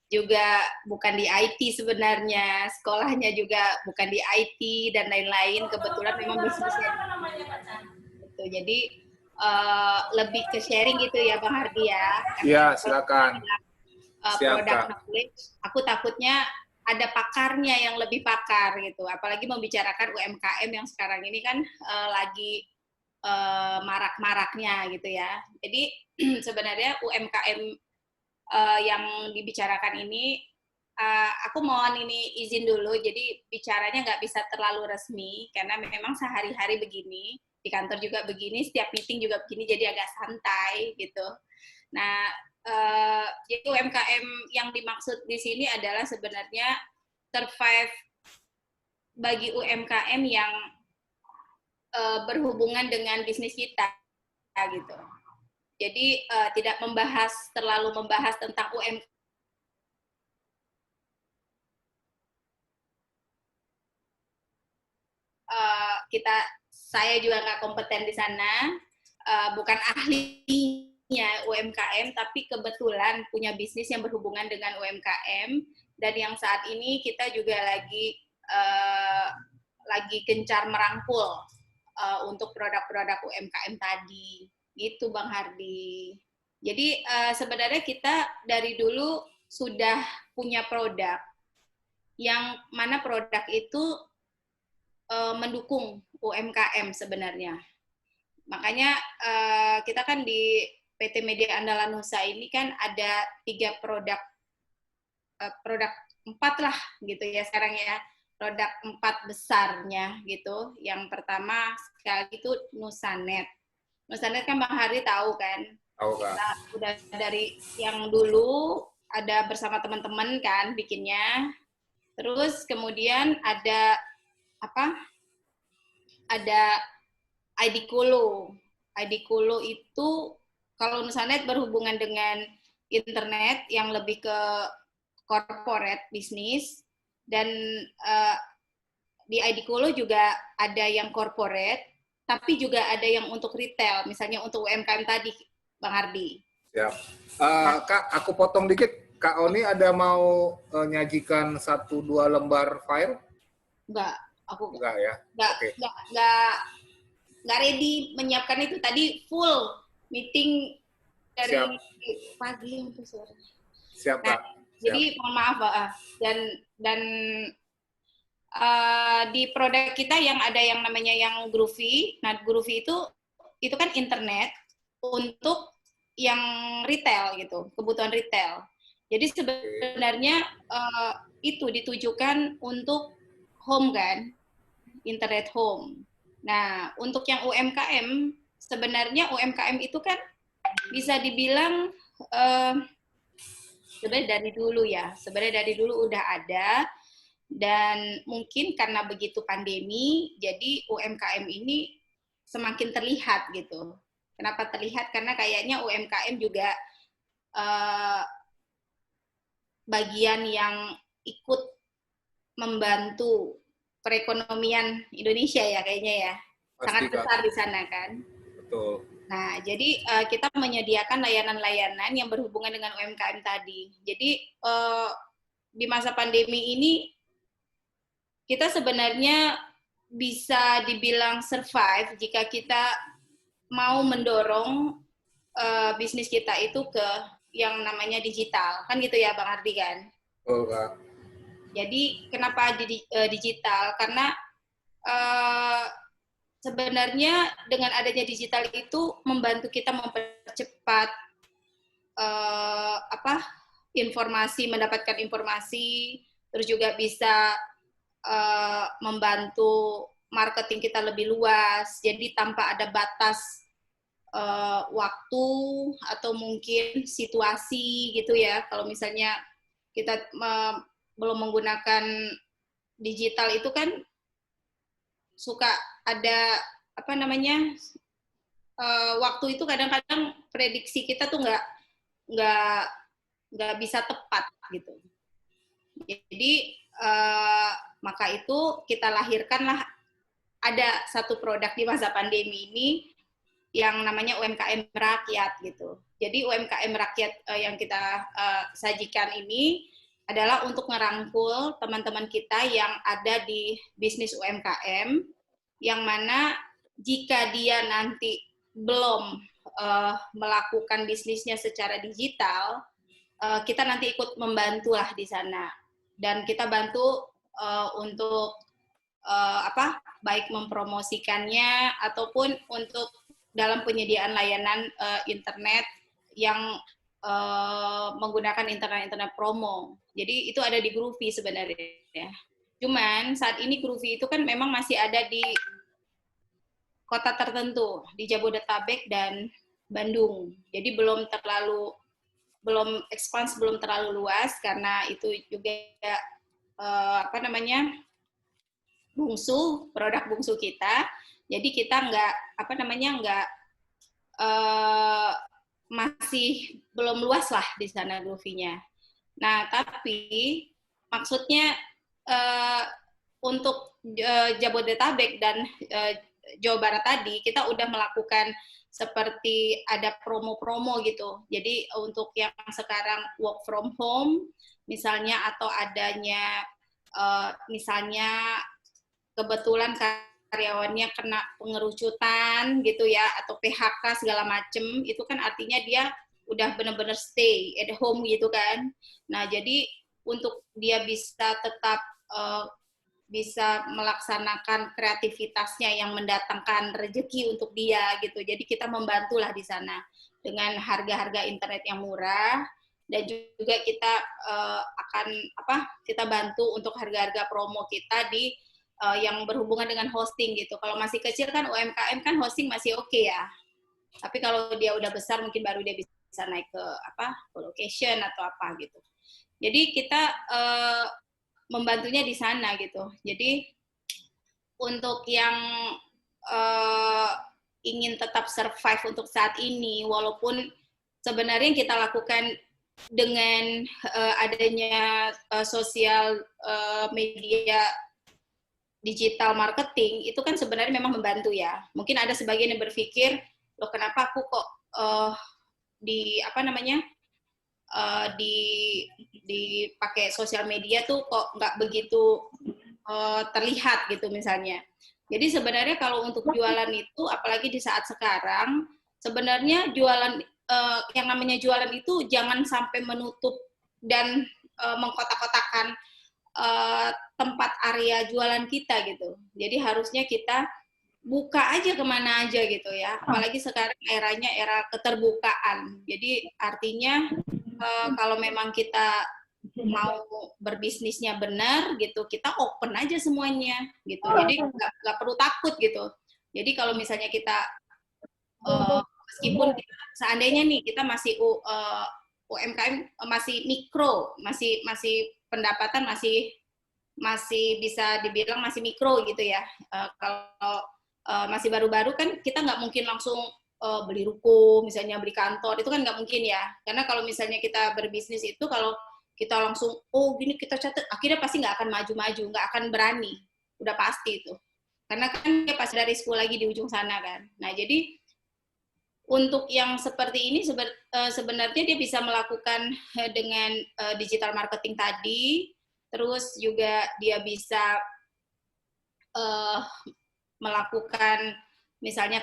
juga bukan di IT sebenarnya, sekolahnya juga bukan di IT dan lain-lain. Kebetulan memang bisnisnya gitu. Jadi lebih ke sharing gitu ya Bang Hardi ya. Iya, Karena silakan. Siap, produk Kak. knowledge, aku takutnya ada pakarnya yang lebih pakar gitu. Apalagi membicarakan UMKM yang sekarang ini kan lagi marak-maraknya gitu ya. Jadi sebenarnya UMKM yang dibicarakan ini, aku mohon ini izin dulu, jadi bicaranya nggak bisa terlalu resmi, karena memang sehari-hari begini, di kantor juga begini, setiap meeting juga begini, jadi agak santai gitu. Nah, jadi UMKM yang dimaksud di sini adalah sebenarnya survive bagi UMKM yang berhubungan dengan bisnis kita gitu. Jadi tidak terlalu membahas tentang UMKM. Saya juga nggak kompeten di sana, bukan ahlinya UMKM, tapi kebetulan punya bisnis yang berhubungan dengan UMKM, dan yang saat ini kita juga lagi gencar merangkul untuk produk-produk UMKM tadi, gitu Bang Hardi. Jadi sebenarnya kita dari dulu sudah punya produk, yang mana produk itu mendukung UMKM sebenarnya. Makanya kita kan di PT Media Andalan Nusa ini kan ada 3 produk, produk 4 lah gitu ya sekarang ya, produk 4 besarnya gitu. Yang pertama sekali itu Nusanet. Nusanet kan Bang Hari tahu kan, Tahu, Kak. kita udah dari yang dulu ada bersama teman-teman kan bikinnya. Terus kemudian ada apa? Ada ID Kulu. ID Kulu itu kalau Nusanet berhubungan dengan internet yang lebih ke corporate bisnis, dan di ID Kulu juga ada yang corporate, tapi juga ada yang untuk retail, misalnya untuk UMKM tadi, Bang Ardi. Siap. Kak, aku potong dikit. Kak Oni ada mau nyajikan 1-2 lembar file? Enggak, aku Enggak ya? enggak, Oke. enggak ready menyiapkan itu, tadi full meeting Siap. dari pagi sampai sore. Siap, Nah, Kak. Siap. jadi mohon maaf, dan di produk kita yang ada yang namanya yang Groovy. Nah, Groovy itu kan internet untuk yang retail gitu, kebutuhan retail. Jadi sebenarnya itu ditujukan untuk home kan, internet home. Nah, untuk yang UMKM, sebenarnya UMKM itu kan bisa dibilang sebenarnya dari dulu udah ada, dan mungkin karena begitu pandemi, jadi UMKM ini semakin terlihat gitu. Kenapa terlihat? Karena kayaknya UMKM juga bagian yang ikut membantu perekonomian Indonesia ya kayaknya ya. Sangat Pasti, Kak. besar di sana kan. Betul. Nah, jadi kita menyediakan layanan-layanan yang berhubungan dengan UMKM tadi. Jadi di masa pandemi ini kita sebenarnya bisa dibilang survive jika kita mau mendorong bisnis kita itu ke yang namanya digital. Kan gitu ya Bang Ardi kan? Betul, Kak. Jadi kenapa digital? Karena sebenarnya dengan adanya digital itu membantu kita mempercepat mendapatkan informasi, terus juga bisa membantu marketing kita lebih luas. Jadi tanpa ada batas waktu atau mungkin situasi gitu ya. Kalau misalnya kita belum menggunakan digital itu kan suka ada waktu itu kadang-kadang prediksi kita tuh nggak bisa tepat gitu. Jadi maka itu kita lahirkanlah ada satu produk di masa pandemi ini yang namanya UMKM rakyat gitu. Jadi UMKM rakyat yang kita sajikan ini adalah untuk ngerangkul teman-teman kita yang ada di bisnis UMKM, yang mana jika dia nanti belum melakukan bisnisnya secara digital, kita nanti ikut membantu lah di sana. Dan kita bantu untuk baik mempromosikannya ataupun untuk dalam penyediaan layanan internet yang menggunakan internet promo. Jadi itu ada di Groovy sebenarnya. Cuman saat ini Groovy itu kan memang masih ada di kota tertentu, di Jabodetabek dan Bandung. Jadi belum terlalu luas karena itu juga produk bungsu kita. Jadi kita masih belum luas lah di sana Groovy-nya. Nah, tapi maksudnya untuk Jabodetabek dan Jawa Barat tadi, kita udah melakukan seperti ada promo-promo gitu. Jadi untuk yang sekarang work from home, misalnya, atau adanya misalnya kebetulan karyawannya kena pengerucutan gitu ya, atau PHK segala macem, itu kan artinya dia udah benar-benar stay at home gitu kan. Nah, jadi untuk dia bisa tetap bisa melaksanakan kreativitasnya yang mendatangkan rezeki untuk dia gitu. Jadi kita membantulah di sana dengan harga-harga internet yang murah, dan juga kita kita bantu untuk harga-harga promo kita di yang berhubungan dengan hosting gitu. Kalau masih kecil kan UMKM kan hosting masih oke ya. Tapi kalau dia udah besar mungkin baru dia bisa naik ke location atau apa gitu. Jadi kita membantunya di sana gitu. Jadi untuk yang ingin tetap survive untuk saat ini, walaupun sebenarnya yang kita lakukan dengan adanya sosial media digital marketing itu kan sebenarnya memang membantu ya. Mungkin ada sebagian yang berpikir, loh kenapa aku kok dipakai sosial media tuh kok nggak begitu terlihat gitu misalnya. Jadi sebenarnya kalau untuk jualan itu, apalagi di saat sekarang, sebenarnya jualan yang namanya jualan itu jangan sampai menutup dan mengkotak-kotakan tempat area jualan kita gitu. Jadi harusnya kita buka aja kemana aja gitu ya. Apalagi sekarang eranya era keterbukaan. Jadi artinya kalau memang kita mau berbisnisnya benar gitu, kita open aja semuanya gitu. Jadi nggak perlu takut gitu. Jadi kalau misalnya kita meskipun seandainya nih kita masih UMKM masih mikro, masih pendapatan masih bisa dibilang masih mikro gitu ya. Kalau masih baru-baru kan kita nggak mungkin langsung beli ruko, misalnya beli kantor, itu kan nggak mungkin ya. Karena kalau misalnya kita berbisnis itu, kalau kita langsung, gini kita catat, akhirnya pasti nggak akan maju-maju, nggak akan berani. Udah pasti itu. Karena kan dia pasti ada risiko lagi di ujung sana kan. Nah, jadi untuk yang seperti ini sebenarnya dia bisa melakukan dengan digital marketing tadi, terus juga dia bisa melakukan misalnya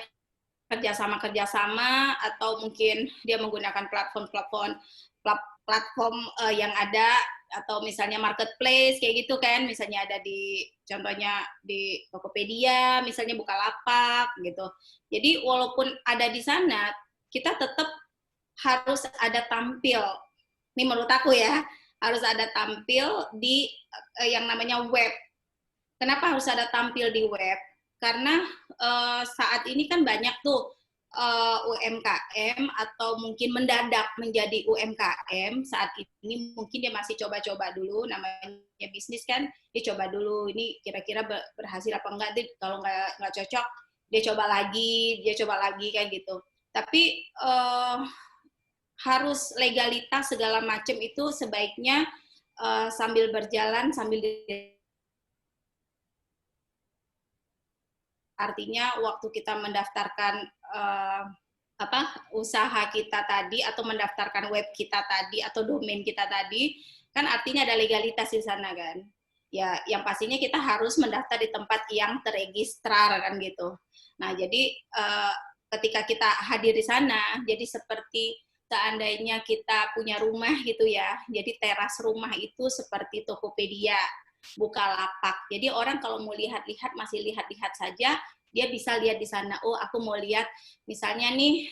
kerjasama atau mungkin dia menggunakan platform yang ada, atau misalnya marketplace kayak gitu kan, misalnya ada contohnya di Tokopedia, misalnya Bukalapak gitu. Jadi walaupun ada di sana, kita tetap harus ada tampil. Ini menurut aku ya, harus ada tampil di yang namanya web. Kenapa harus ada tampil di web? Karena saat ini kan banyak tuh UMKM atau mungkin mendadak menjadi UMKM saat ini, mungkin dia masih coba-coba dulu, namanya bisnis kan, dia coba dulu, ini kira-kira berhasil apa enggak, kalau nggak cocok, dia coba lagi kan gitu. Tapi harus legalitas segala macam itu sebaiknya sambil berjalan, artinya waktu kita mendaftarkan usaha kita tadi, atau mendaftarkan web kita tadi, atau domain kita tadi, kan artinya ada legalitas di sana kan. Ya, yang pastinya kita harus mendaftar di tempat yang terregistrar kan gitu. Nah, jadi ketika kita hadir di sana, jadi seperti seandainya kita punya rumah gitu ya, jadi teras rumah itu seperti Tokopedia, Bukalapak. Jadi orang kalau mau lihat-lihat, masih lihat-lihat saja, dia bisa lihat di sana, oh aku mau lihat misalnya nih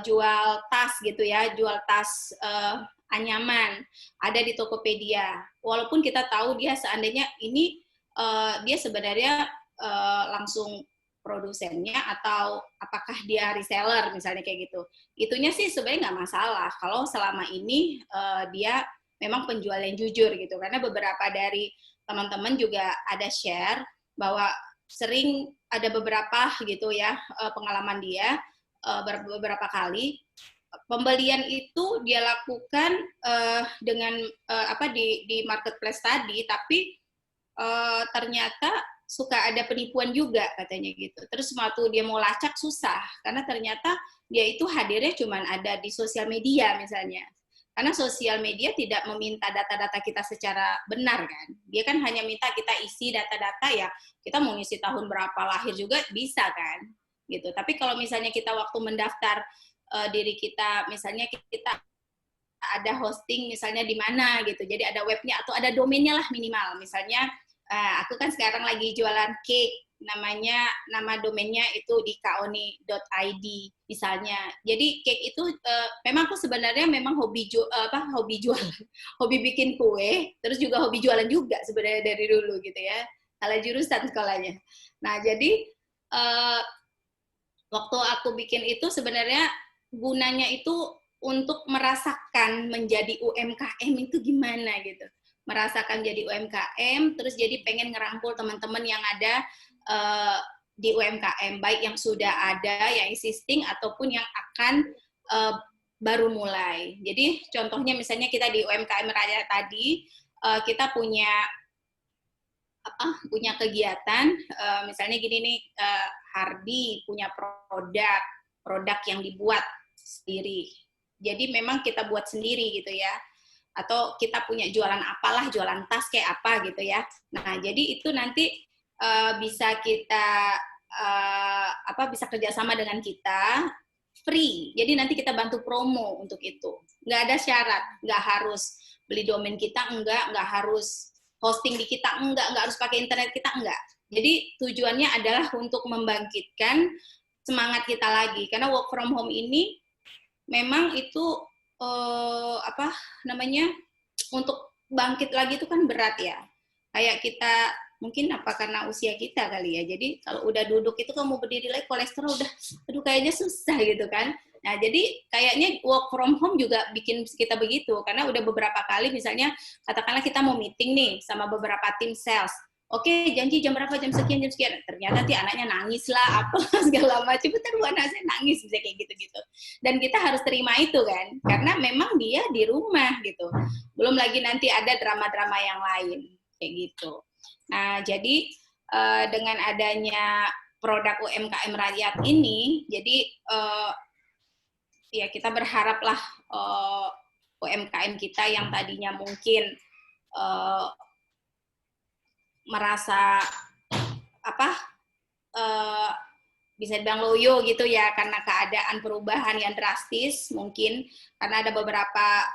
jual tas gitu ya, jual tas anyaman, ada di Tokopedia. Walaupun kita tahu dia seandainya ini dia sebenarnya langsung produsennya atau apakah dia reseller misalnya kayak gitu. Itunya sih sebenarnya nggak masalah kalau selama ini dia memang penjual yang jujur gitu. Karena beberapa dari teman-teman juga ada share bahwa sering ada beberapa gitu ya pengalaman dia beberapa kali pembelian itu dia lakukan dengan di marketplace tadi, tapi ternyata suka ada penipuan juga katanya gitu. Terus waktu dia mau lacak susah karena ternyata dia itu hadirnya cuma ada di sosial media misalnya. Karena sosial media tidak meminta data-data kita secara benar kan. Dia kan hanya minta kita isi data-data ya. Kita mau ngisi tahun berapa lahir juga bisa kan. Gitu. Tapi kalau misalnya kita waktu mendaftar diri kita, misalnya kita ada hosting misalnya di mana gitu. Jadi ada webnya atau ada domainnya lah minimal. Misalnya aku kan sekarang lagi jualan cake, nama domainnya itu di kaoni.id misalnya. Jadi cake itu memang aku sebenarnya memang hobi jualan, hobi bikin kue, terus juga hobi jualan juga sebenarnya dari dulu gitu ya. Salah jurusan sekolahnya. Nah, jadi waktu aku bikin itu sebenarnya gunanya itu untuk merasakan menjadi UMKM itu gimana gitu. Merasakan jadi UMKM, terus jadi pengen ngerangkul teman-teman yang ada di UMKM, baik yang sudah ada, yang existing, ataupun yang akan baru mulai. Jadi contohnya misalnya kita di UMKM Raya tadi, kita punya kegiatan, misalnya gini nih, Hardi punya produk yang dibuat sendiri. Jadi memang kita buat sendiri gitu ya. Atau kita punya jualan apalah, jualan tas kayak apa gitu ya. Nah, jadi itu nanti bisa kita bisa kerjasama dengan kita free. Jadi nanti kita bantu promo untuk itu. Nggak ada syarat, nggak harus beli domain kita, nggak harus hosting di kita, nggak harus pakai internet kita, enggak. Jadi tujuannya adalah untuk membangkitkan semangat kita lagi. Karena work from home ini memang itu untuk bangkit lagi itu kan berat ya. Kayak kita mungkin karena usia kita kali ya. Jadi kalau udah duduk itu kalau mau berdiri lagi kolesterol udah kayaknya susah gitu kan. Nah, jadi kayaknya work from home juga bikin kita begitu karena udah beberapa kali misalnya katakanlah kita mau meeting nih sama beberapa tim sales. Oke, janji jam berapa, jam sekian. Ternyata nanti anaknya nangis lah, apa segala macam. Bentar, Bu, anaknya nangis, bisa kayak gitu-gitu. Dan kita harus terima itu kan, karena memang dia di rumah gitu. Belum lagi nanti ada drama-drama yang lain, kayak gitu. Nah, jadi dengan adanya produk UMKM Rakyat ini, jadi ya kita berharaplah UMKM kita yang tadinya mungkin merasa bisa dibilang loyo gitu ya karena keadaan perubahan yang drastis mungkin karena ada beberapa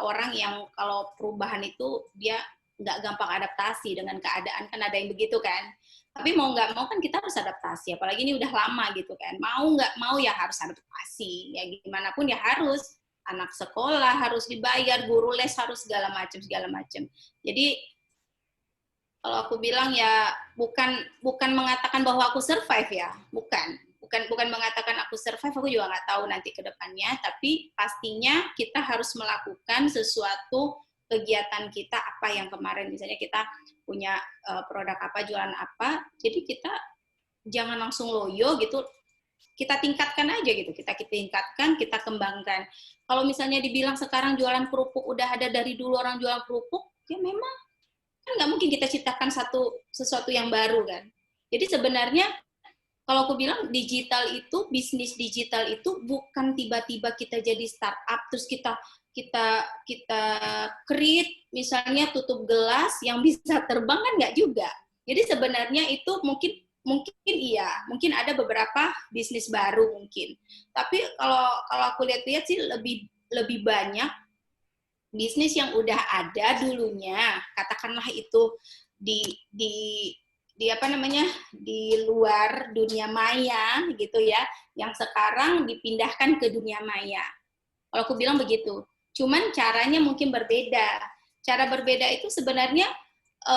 orang yang kalau perubahan itu dia nggak gampang adaptasi dengan keadaan kan ada yang begitu kan tapi mau nggak mau kan kita harus adaptasi apalagi ini udah lama gitu kan mau nggak mau ya harus adaptasi ya gimana pun ya harus anak sekolah harus dibayar guru les harus segala macam jadi kalau aku bilang ya bukan mengatakan bahwa aku survive ya, bukan mengatakan aku survive, aku juga nggak tahu nanti ke depannya, tapi pastinya kita harus melakukan sesuatu kegiatan kita apa yang kemarin misalnya kita punya produk apa, jualan apa, jadi kita jangan langsung loyo gitu, kita tingkatkan aja gitu, kita tingkatkan, kita kembangkan. Kalau misalnya dibilang sekarang jualan kerupuk udah ada dari dulu orang jualan kerupuk, ya memang kan nggak mungkin kita ciptakan sesuatu yang baru kan. Jadi sebenarnya kalau aku bilang bisnis digital itu bukan tiba-tiba kita jadi startup terus kita kita kita create misalnya tutup gelas yang bisa terbang kan nggak juga. Jadi sebenarnya itu mungkin mungkin iya, mungkin ada beberapa bisnis baru mungkin. Tapi kalau kalau aku lihat-lihat sih lebih lebih banyak bisnis yang udah ada dulunya, katakanlah itu di di di apa namanya di luar dunia maya gitu ya, yang sekarang dipindahkan ke dunia maya. Kalau aku bilang begitu. Cuman caranya mungkin berbeda. Cara berbeda itu sebenarnya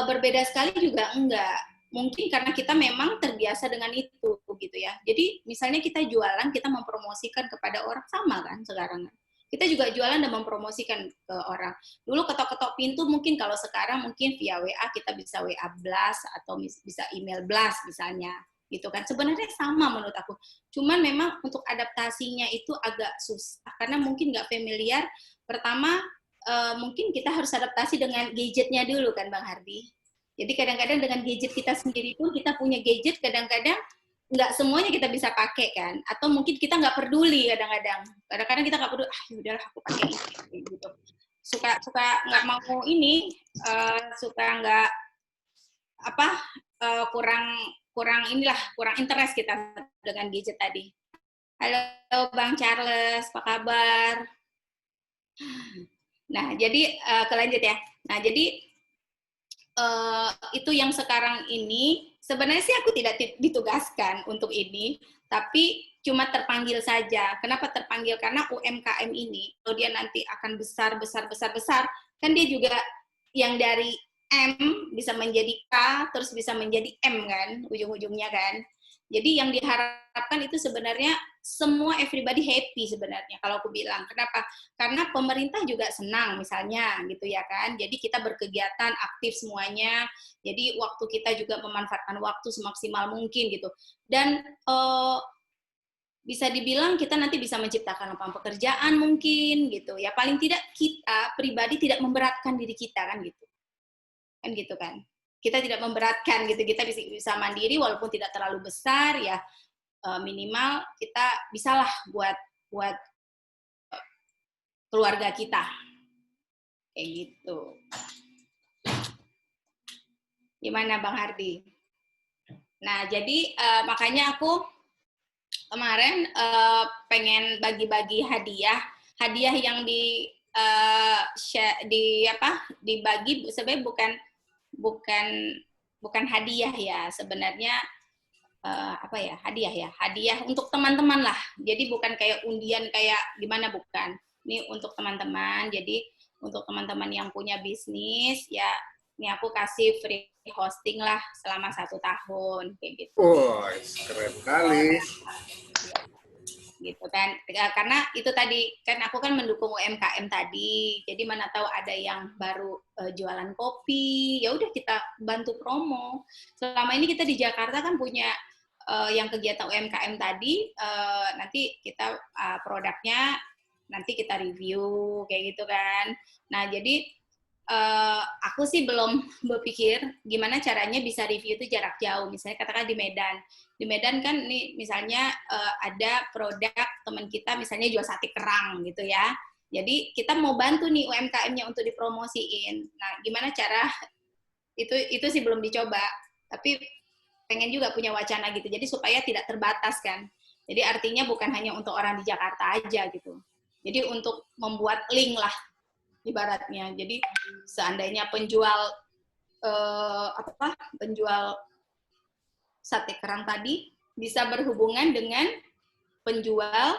berbeda sekali juga enggak. Mungkin karena kita memang terbiasa dengan itu gitu ya. Jadi misalnya kita jualan, kita mempromosikan kepada orang sama kan sekarang. Kita juga jualan dan mempromosikan ke orang. Dulu ketok-ketok pintu mungkin kalau sekarang mungkin via WA kita bisa WA blast atau bisa email blast misalnya gitu kan. Sebenarnya sama menurut aku. Cuman memang untuk adaptasinya itu agak susah karena mungkin nggak familiar. Pertama mungkin kita harus adaptasi dengan gadgetnya dulu kan Bang Hardi. Jadi kadang-kadang dengan gadget kita sendiri pun kita punya gadget kadang-kadang nggak semuanya kita bisa pakai kan, atau mungkin kita nggak peduli kadang-kadang kita nggak peduli, ya udahlah aku pakai ini gitu, suka suka nggak mau ini, suka nggak apa, kurang kurang inilah kurang interest kita dengan gadget tadi. Halo Bang Charles, apa kabar? Nah jadi kelanjut ya. Nah jadi itu yang sekarang ini sebenarnya sih aku tidak ditugaskan untuk ini, tapi cuma terpanggil saja. Kenapa terpanggil? Karena UMKM ini kalau dia nanti akan besar besar besar besar, kan dia juga yang dari M bisa menjadi K terus bisa menjadi M kan ujung-ujungnya kan. Jadi yang diharapkan itu sebenarnya semua everybody happy sebenarnya kalau aku bilang. Kenapa? Karena pemerintah juga senang misalnya gitu ya kan. Jadi kita berkegiatan aktif semuanya. Jadi waktu kita juga memanfaatkan waktu semaksimal mungkin gitu. Dan bisa dibilang kita nanti bisa menciptakan lapangan pekerjaan mungkin gitu. Ya paling tidak kita pribadi tidak memberatkan diri kita kan gitu. Kan gitu kan. Kita tidak memberatkan gitu. Kita bisa mandiri walaupun tidak terlalu besar ya, minimal kita bisalah buat buat keluarga kita kayak gitu. Gimana Bang Hardi? Nah jadi makanya aku kemarin pengen bagi-bagi hadiah yang di apa dibagi sebenarnya bukan bukan hadiah ya sebenarnya, apa ya hadiah untuk teman-teman lah, jadi bukan kayak undian kayak gimana, bukan, ini untuk teman-teman. Jadi untuk teman-teman yang punya bisnis ya ini aku kasih free hosting lah selama 1 tahun kayak gitu. Wah, keren kali. Gitu kan, karena itu tadi kan aku kan mendukung UMKM tadi, jadi mana tahu ada yang baru jualan kopi, ya udah kita bantu promo. Selama ini kita di Jakarta kan punya yang kegiatan UMKM tadi, nanti kita produknya nanti kita review kayak gitu kan. Nah jadi aku sih belum berpikir gimana caranya bisa review itu jarak jauh. Misalnya katakan di Medan. Di Medan kan nih misalnya ada produk teman kita misalnya jual sate kerang gitu ya. Jadi kita mau bantu nih UMKM-nya untuk dipromosiin. Nah, gimana cara itu sih belum dicoba. Tapi pengen juga punya wacana gitu. Jadi supaya tidak terbatas kan. Jadi artinya bukan hanya untuk orang di Jakarta aja gitu. Jadi untuk membuat link lah ibaratnya. Jadi seandainya penjual penjual sate kerang tadi bisa berhubungan dengan penjual,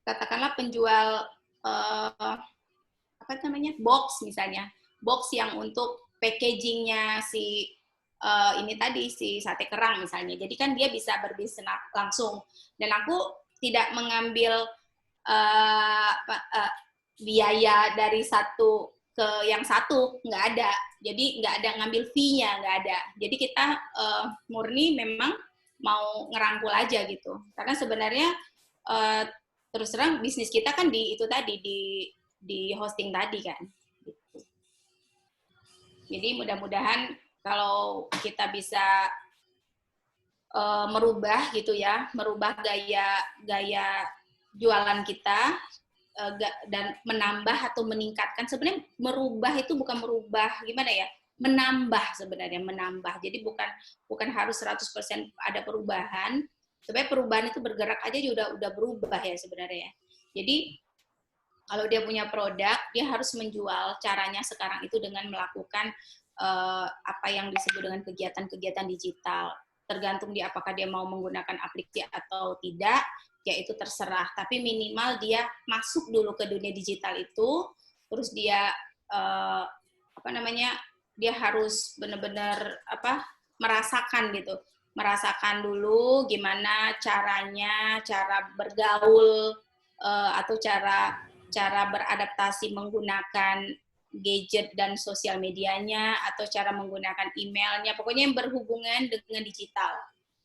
katakanlah penjual apa namanya box misalnya, box yang untuk packagingnya si ini tadi si sate kerang misalnya. Jadi kan dia bisa berbisnis langsung. Dan aku tidak mengambil biaya dari satu ke yang satu, nggak ada. Jadi nggak ada ngambil fee-nya, nggak ada. Jadi kita murni memang mau ngerangkul aja gitu. Karena sebenarnya terus terang bisnis kita kan di itu tadi di hosting tadi kan. Gitu. Jadi mudah-mudahan kalau kita bisa merubah gitu ya, merubah gaya jualan kita dan menambah atau meningkatkan. Sebenarnya merubah itu bukan merubah gimana ya, menambah sebenarnya, menambah. Jadi bukan harus 100% ada perubahan. Sebenarnya perubahan itu bergerak aja udah berubah ya sebenarnya ya. Jadi kalau dia punya produk, dia harus menjual. Caranya sekarang itu dengan melakukan apa yang disebut dengan kegiatan-kegiatan digital. Tergantung dia apakah dia mau menggunakan aplikasi atau tidak, ya itu terserah. Tapi minimal dia masuk dulu ke dunia digital itu, terus dia apa namanya, dia harus benar-benar merasakan gitu, merasakan dulu gimana caranya, cara bergaul atau cara beradaptasi menggunakan gadget dan sosial medianya, atau cara menggunakan emailnya, pokoknya yang berhubungan dengan digital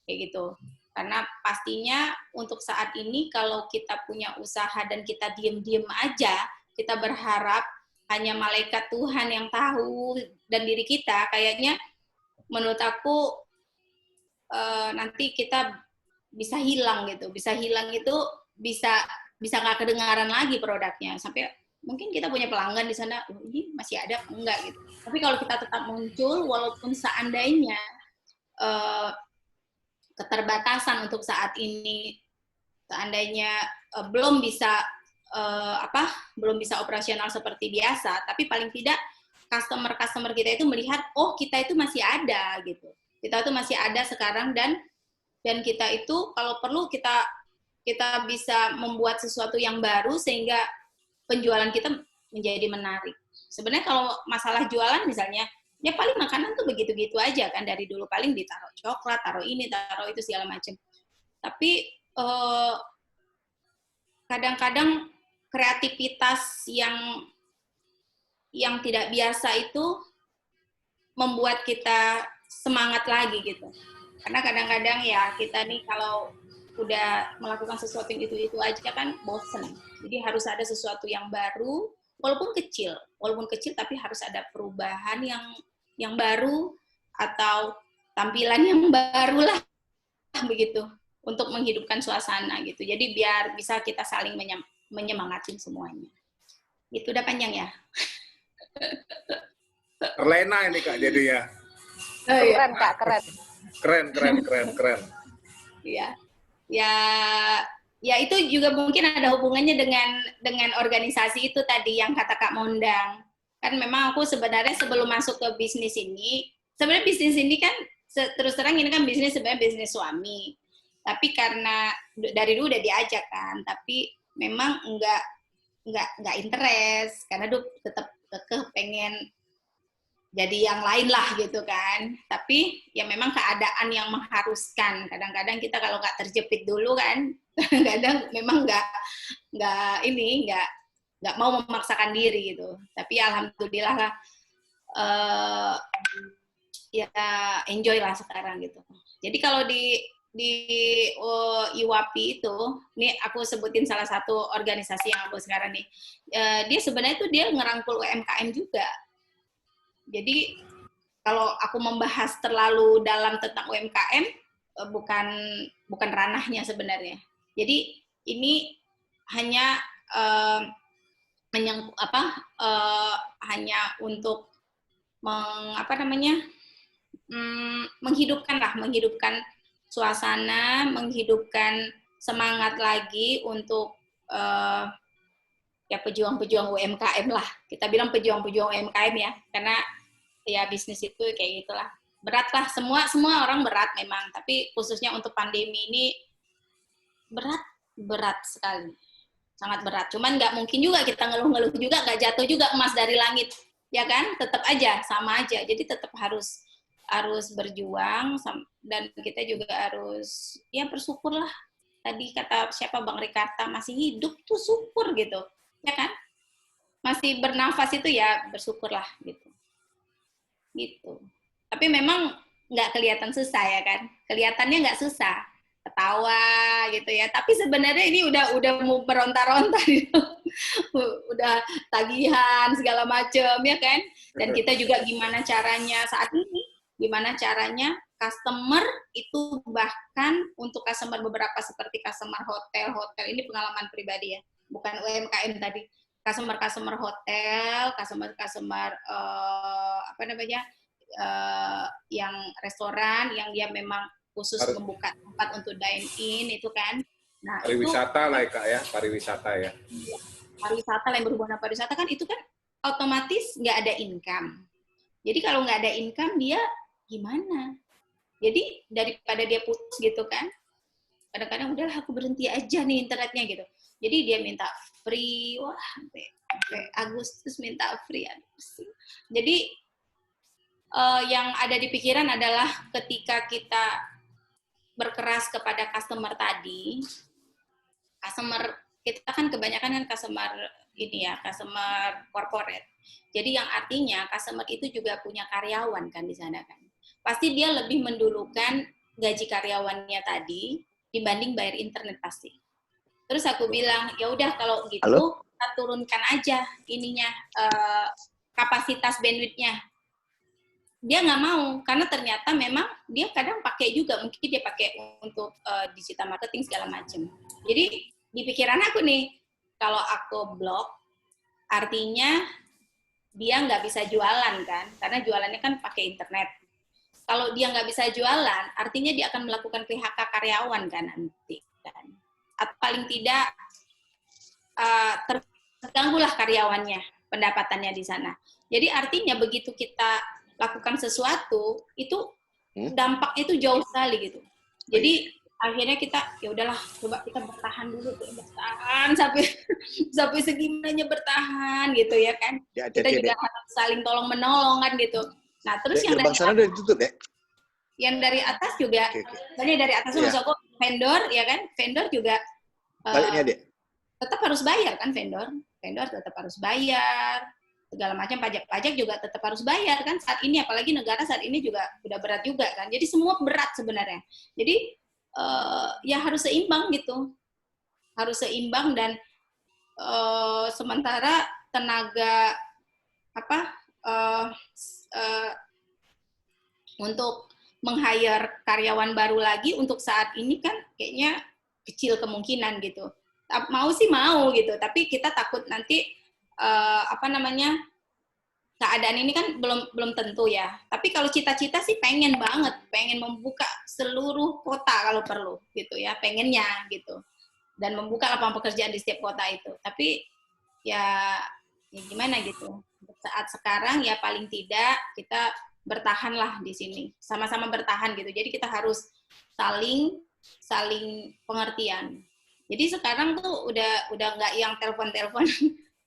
kayak gitu. Karena pastinya untuk saat ini kalau kita punya usaha dan kita diem-diem aja, kita berharap hanya malaikat Tuhan yang tahu dan diri kita, kayaknya menurut aku nanti kita bisa hilang gitu. Bisa hilang itu bisa nggak kedengaran lagi produknya, sampai mungkin kita punya pelanggan di sana, ini masih ada enggak gitu. Tapi kalau kita tetap muncul, walaupun seandainya keterbatasan untuk saat ini, seandainya belum bisa belum bisa operasional seperti biasa, tapi paling tidak customer kita itu melihat, oh kita itu masih ada gitu. Kita itu masih ada sekarang, dan kita itu kalau perlu kita bisa membuat sesuatu yang baru sehingga penjualan kita menjadi menarik. Sebenarnya kalau masalah jualan misalnya, ya paling makanan tuh begitu-gitu aja kan, dari dulu paling ditaruh coklat, taruh ini, taruh itu segala macam. Tapi kadang-kadang kreativitas yang tidak biasa itu membuat kita semangat lagi gitu. Karena kadang-kadang ya kita nih kalau udah melakukan sesuatu yang itu aja kan bosen. Jadi harus ada sesuatu yang baru, walaupun kecil tapi harus ada perubahan yang baru atau tampilan yang baru lah begitu, untuk menghidupkan suasana gitu. Jadi biar bisa kita saling menyemangatin semuanya. Itu udah panjang ya. Terlena ini Kak jadi ya. Keren Kak, keren. Keren. Iya. Ya itu juga mungkin ada hubungannya dengan organisasi itu tadi yang kata Kak Mondang. Kan memang aku sebenarnya sebelum masuk ke bisnis ini, sebenarnya bisnis ini kan terus terang ini kan bisnis sebenarnya bisnis suami. Tapi karena dari dulu udah diajak kan, tapi memang enggak interest karena dia tetap pengen jadi yang lain lah gitu kan. Tapi ya memang keadaan yang mengharuskan. Kadang-kadang kita kalau nggak terjepit dulu kan, kadang memang nggak mau memaksakan diri gitu. Tapi alhamdulillah lah, ya enjoy lah sekarang gitu. Jadi kalau di IWAPI itu, ini aku sebutin salah satu organisasi yang aku sekarang nih, dia sebenarnya tuh dia ngerangkul UMKM juga. Jadi kalau aku membahas terlalu dalam tentang UMKM, bukan ranahnya sebenarnya. Jadi ini hanya hanya untuk menghidupkan suasana, menghidupkan semangat lagi untuk ya pejuang-pejuang UMKM lah. Kita bilang pejuang-pejuang UMKM ya, karena ya bisnis itu kayak gitulah. Berat lah, semua orang berat memang, tapi khususnya untuk pandemi ini berat sekali. Sangat berat. Cuman nggak mungkin juga kita ngeluh-ngeluh juga, nggak jatuh juga emas dari langit. Ya kan? Tetap aja, sama aja. Jadi tetap harus berjuang, dan kita juga harus ya bersyukur lah. Tadi kata siapa, Bang Ricarta, masih hidup tuh syukur gitu. Ya kan? Masih bernafas itu ya bersyukurlah gitu. Tapi memang nggak kelihatan susah ya kan? Kelihatannya nggak susah, ketawa gitu ya. Tapi sebenarnya ini udah mau beronta-ronta gitu. Udah tagihan segala macam ya kan? Dan kita juga gimana caranya saat ini? Gimana caranya customer itu, bahkan untuk customer beberapa seperti customer hotel ini pengalaman pribadi ya. bukan UMKM tadi, customer hotel, customer apa namanya, yang restoran, yang dia memang khusus membuka tempat untuk dine in itu kan. Nah, pariwisata lah Kak ya, pariwisata ya. Pariwisata yang berhubungan dengan pariwisata kan itu kan otomatis nggak ada income. Jadi kalau nggak ada income dia gimana? Jadi daripada dia putus gitu kan, kadang-kadang udahlah aku berhenti aja nih internetnya gitu. Jadi dia minta free, wah sampai Agustus minta free. Jadi yang ada di pikiran adalah ketika kita berkeras kepada customer tadi, customer kita kan kebanyakan kan customer ini ya, customer corporate. Jadi yang artinya customer itu juga punya karyawan kan di sana kan. Pasti dia lebih mendulukan gaji karyawannya tadi dibanding bayar internet pasti. Terus aku bilang, ya udah kalau gitu kita turunkan aja ininya kapasitas bandwidth-nya. Dia nggak mau karena ternyata memang dia kadang pakai juga, mungkin dia pakai untuk digital marketing segala macam. Jadi di pikiran aku nih, kalau aku blok artinya dia nggak bisa jualan kan, karena jualannya kan pakai internet. Kalau dia nggak bisa jualan, artinya dia akan melakukan PHK karyawan kan nanti kan. Atau paling tidak terganggulah karyawannya, pendapatannya di sana. Jadi artinya begitu kita lakukan sesuatu itu dampak itu jauh sekali gitu. Jadi akhirnya kita ya udahlah coba kita bertahan dulu, bertahan sampai segimananya bertahan gitu ya kan. Kita juga harus saling tolong menolong kan gitu. Nah terus yang dari atas, udah ditutup ya. Yang dari atas juga, misalnya dari atas masuk vendor ya kan, vendor juga tetap harus bayar kan vendor tetap harus bayar. Segala macam pajak juga tetap harus bayar kan saat ini, apalagi negara saat ini juga udah berat juga kan, jadi semua berat sebenarnya. Jadi ya harus seimbang gitu, harus seimbang dan sementara tenaga untuk meng-hire karyawan baru lagi untuk saat ini kan kayaknya kecil kemungkinan gitu. Mau sih mau gitu, tapi kita takut nanti keadaan ini kan belum tentu ya. Tapi kalau cita-cita sih pengen banget, pengen membuka seluruh kota kalau perlu gitu ya, pengennya gitu. Dan membuka lapangan pekerjaan di setiap kota itu. Tapi ya gimana gitu. Saat sekarang ya paling tidak kita bertahanlah di sini. Sama-sama bertahan gitu. Jadi kita harus saling pengertian. Jadi sekarang tuh udah nggak yang telepon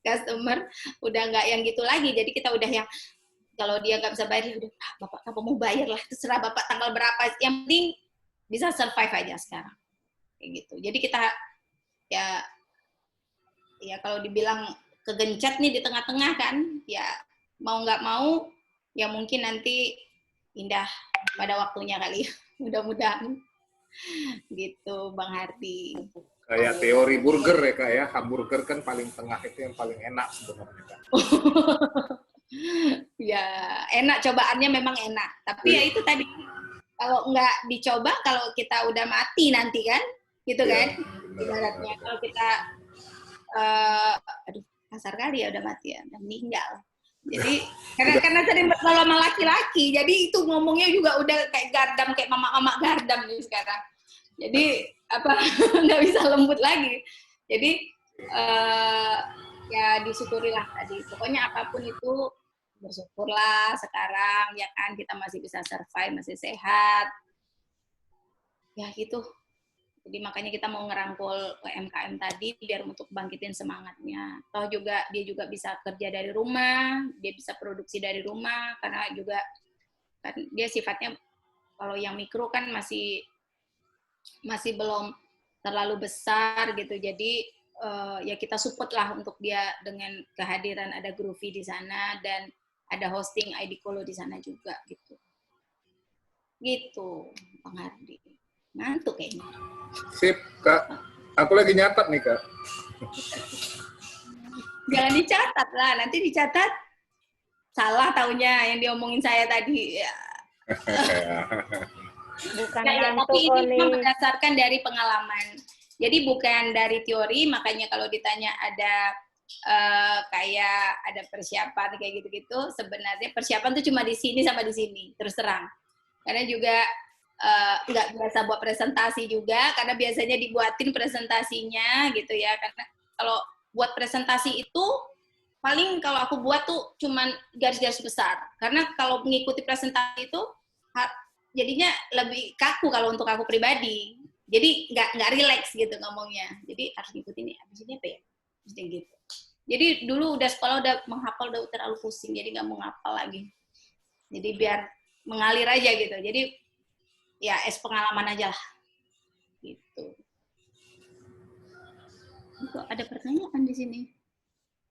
customer, udah nggak yang gitu lagi. Jadi kita udah yang kalau dia nggak bisa bayar, ya udah bapak apa mau bayar lah, terserah bapak tanggal berapa. Yang penting bisa survive aja sekarang, kayak gitu. Jadi kita ya kalau dibilang kegencet nih di tengah-tengah kan, ya mau nggak mau, ya mungkin nanti indah pada waktunya kali. Mudah-mudahan gitu, Bang Hardi. Kayak teori burger ya Kak ya, hamburger kan paling tengah itu yang paling enak sebenarnya Kak. Ya enak, cobaannya memang enak. Tapi ya itu tadi, kalau nggak dicoba, kalau kita udah mati nanti kan, gitu kan? Ibaratnya kalau kita, aduh kasar kali ya udah mati ya, udah meninggal. Jadi karena sering bergaul sama laki-laki, jadi itu ngomongnya juga udah kayak gardam, kayak mama-mama gardam nih sekarang. Jadi nggak bisa lembut lagi. Jadi ya disyukurilah tadi. Pokoknya apapun itu bersyukurlah sekarang ya kan, kita masih bisa survive, masih sehat. Ya gitu. Jadi makanya kita mau ngerangkul UMKM tadi biar untuk bangkitin semangatnya. Toh juga dia juga bisa kerja dari rumah, dia bisa produksi dari rumah karena juga kan dia sifatnya kalau yang mikro kan masih belum terlalu besar gitu. Jadi ya kita support lah untuk dia dengan kehadiran ada Groovy di sana dan ada hosting ID Kolo di sana juga gitu. Gitu, Bang Hardi. Ngantuk kayaknya. Sip, Kak. Aku lagi nyatat nih, Kak. Jangan dicatat lah, nanti dicatat salah taunya yang diomongin saya tadi. Ya. Bukan Ya, tapi ini memang berdasarkan dari pengalaman. Jadi bukan dari teori, makanya kalau ditanya ada kayak ada persiapan kayak gitu-gitu, sebenarnya persiapan tuh cuma di sini sama di sini, terus terang. Karena juga nggak biasa buat presentasi juga, karena biasanya dibuatin presentasinya gitu ya. Karena kalau buat presentasi itu paling kalau aku buat tuh cuman garis-garis besar. Karena kalau mengikuti presentasi itu jadinya lebih kaku kalau untuk aku pribadi. Jadi nggak rileks gitu ngomongnya. Jadi harus ngikutin nih, abis ini apa ya? Terus gitu. Jadi dulu udah sekolah udah menghafal udah terlalu pusing, jadi nggak mau ngapal lagi. Jadi biar mengalir aja gitu. Jadi ya pengalaman aja lah. Gitu. Kok ada pertanyaan di sini?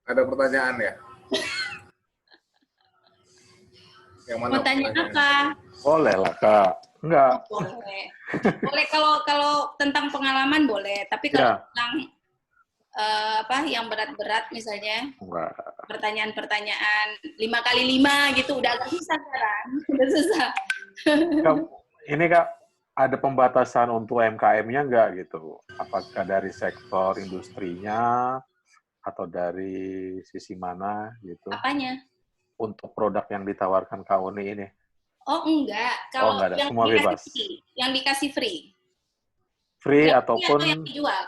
Ada pertanyaan ya? Yang mana? Mau tanya apa? Boleh lah, Kak. Enggak. Oh, boleh. Boleh kalau tentang pengalaman boleh, tapi kalau tentang yang berat-berat misalnya, Enggak. pertanyaan-pertanyaan 5x5 gitu udah agak susah sekarang. Udah susah. Kak, ini Kak, ada pembatasan untuk UMKM-nya enggak gitu? Apakah dari sektor industrinya atau dari sisi mana gitu? Apanya? Untuk produk yang ditawarkan Kak Uni ini? Oh enggak, kalau enggak ada. yang Semua dikasih bebas. free, yang dikasih free. Free Yang ataupun atau yang dijual.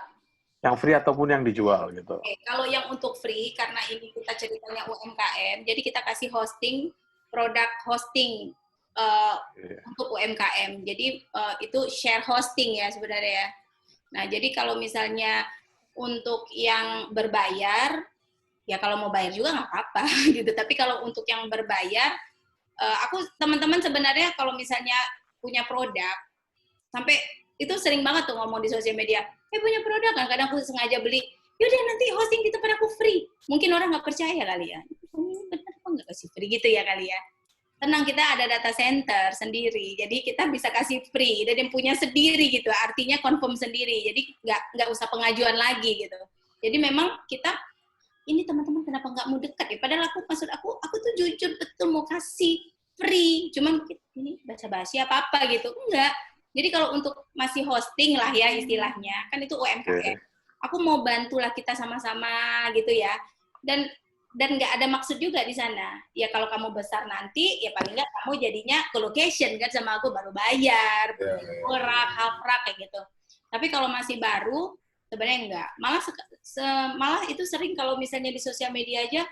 yang free ataupun yang dijual gitu. Oke, kalau yang untuk free karena ini kita ceritanya UMKM, jadi kita kasih hosting produk hosting untuk UMKM. Jadi itu share hosting ya sebenarnya. Nah, jadi kalau misalnya untuk yang berbayar, ya kalau mau bayar juga nggak apa-apa gitu. Tapi kalau untuk yang berbayar, aku teman-teman sebenarnya kalau misalnya punya produk, sampai itu sering banget tuh ngomong di sosial media, punya produk kan, kadang aku sengaja beli, yaudah nanti hosting di tempat aku free. Mungkin orang nggak percaya kali ya, ini benar apa nggak kasih free gitu ya kali ya. Tenang, kita ada data center sendiri, jadi kita bisa kasih free, dan yang punya sendiri gitu, artinya confirm sendiri, jadi nggak usah pengajuan lagi gitu. Jadi memang kita, ini teman-teman kenapa nggak mau dekat ya? Padahal maksud aku tuh jujur betul mau kasih free, cuman ini basa-basi apa-apa gitu, enggak. Jadi kalau untuk masih hosting lah ya istilahnya, kan itu UMKM. Aku mau bantulah kita sama-sama gitu ya. Dan nggak ada maksud juga di sana. Ya kalau kamu besar nanti, ya paling nggak kamu jadinya co-location kan sama aku baru bayar, rak, half-rak kayak gitu. Tapi kalau masih baru, sebenarnya enggak. Malah itu sering kalau misalnya di sosial media aja.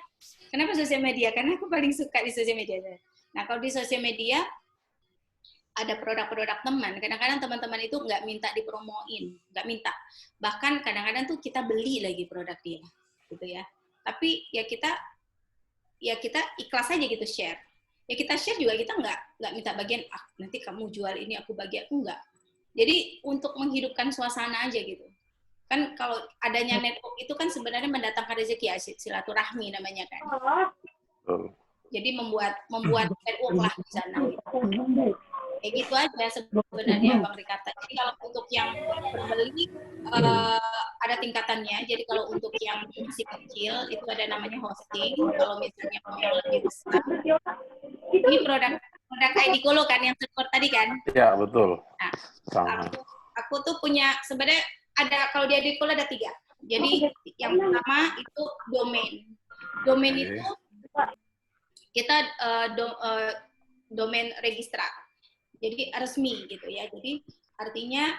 Kenapa sosial media? Karena aku paling suka di sosial media aja. Nah kalau di sosial media, ada produk-produk teman, kadang-kadang teman-teman itu nggak minta dipromoin, nggak minta. Bahkan kadang-kadang tuh kita beli lagi produk dia, gitu ya. Tapi ya kita ikhlas aja gitu share. Ya kita share juga kita nggak minta bagian, nanti kamu jual ini aku bagi, aku nggak. Jadi untuk menghidupkan suasana aja gitu. Kan kalau adanya network itu kan sebenarnya mendatangkan rezeki ya, silaturahmi namanya kan. Jadi membuat network lah di sana. Gitu. Kayak gitu aja sebenarnya Bang Rikata. Jadi kalau untuk yang berbeli ada tingkatannya. Jadi kalau untuk yang masih kecil itu ada namanya hosting. Kalau misalnya mau yang lebih besar, ini produk ID Kolo kan yang support tadi kan? Iya betul. Nah, aku tuh punya sebenarnya ada kalau di ID Kolo ada 3. Jadi yang pertama itu domain. Domain itu kita domain registrar. Jadi resmi gitu ya. Jadi artinya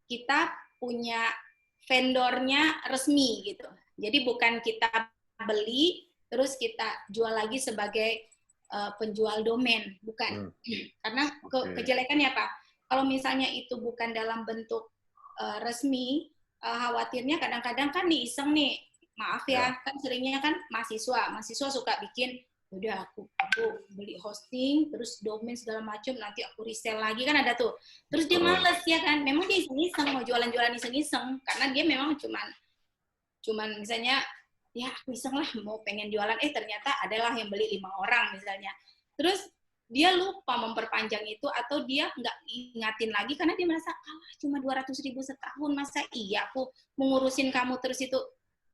kita punya vendornya resmi gitu. Jadi bukan kita beli terus kita jual lagi sebagai penjual domain, bukan. Karena kejelekannya apa? Kalau misalnya itu bukan dalam bentuk resmi, khawatirnya kadang-kadang kan nih iseng nih, maaf ya, kan seringnya kan mahasiswa suka bikin udah aku beli hosting terus domain segala macam nanti aku resell lagi kan ada tuh terus dia males ya kan memang dia iseng mau jualan iseng karena dia memang cuman misalnya ya aku iseng lah mau pengen jualan ternyata adalah yang beli 5 orang misalnya terus dia lupa memperpanjang itu atau dia nggak ingatin lagi karena dia merasa cuma 200.000 setahun masa iya aku mengurusin kamu terus itu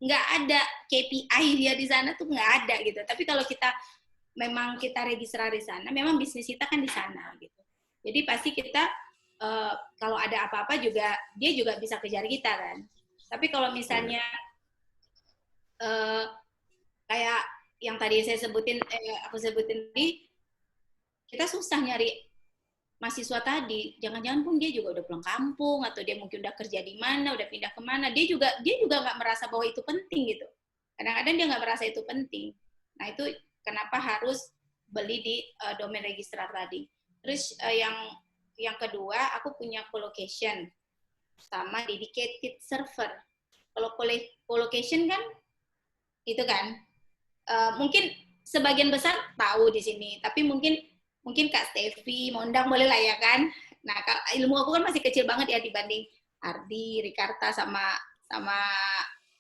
nggak ada KPI dia di sana tuh nggak ada gitu. Tapi kalau kita registrar di sana, memang bisnis kita kan di sana gitu. Jadi pasti kita kalau ada apa-apa juga dia juga bisa kejar kita kan. Tapi kalau misalnya kayak yang tadi aku sebutin tadi, kita susah nyari mahasiswa tadi. Jangan-jangan pun dia juga udah pulang kampung atau dia mungkin udah kerja di mana, udah pindah kemana. Dia juga nggak merasa bahwa itu penting gitu. Kadang-kadang dia nggak merasa itu penting. Nah itu kenapa harus beli di domain registrar tadi. Terus yang kedua, aku punya colocation sama dedicated server. Kalau colocation kan itu kan mungkin sebagian besar tahu di sini, tapi mungkin Kak Stevi, Mondang boleh lah ya kan. Nah, ilmu aku kan masih kecil banget ya dibanding Ardi, Rikarta sama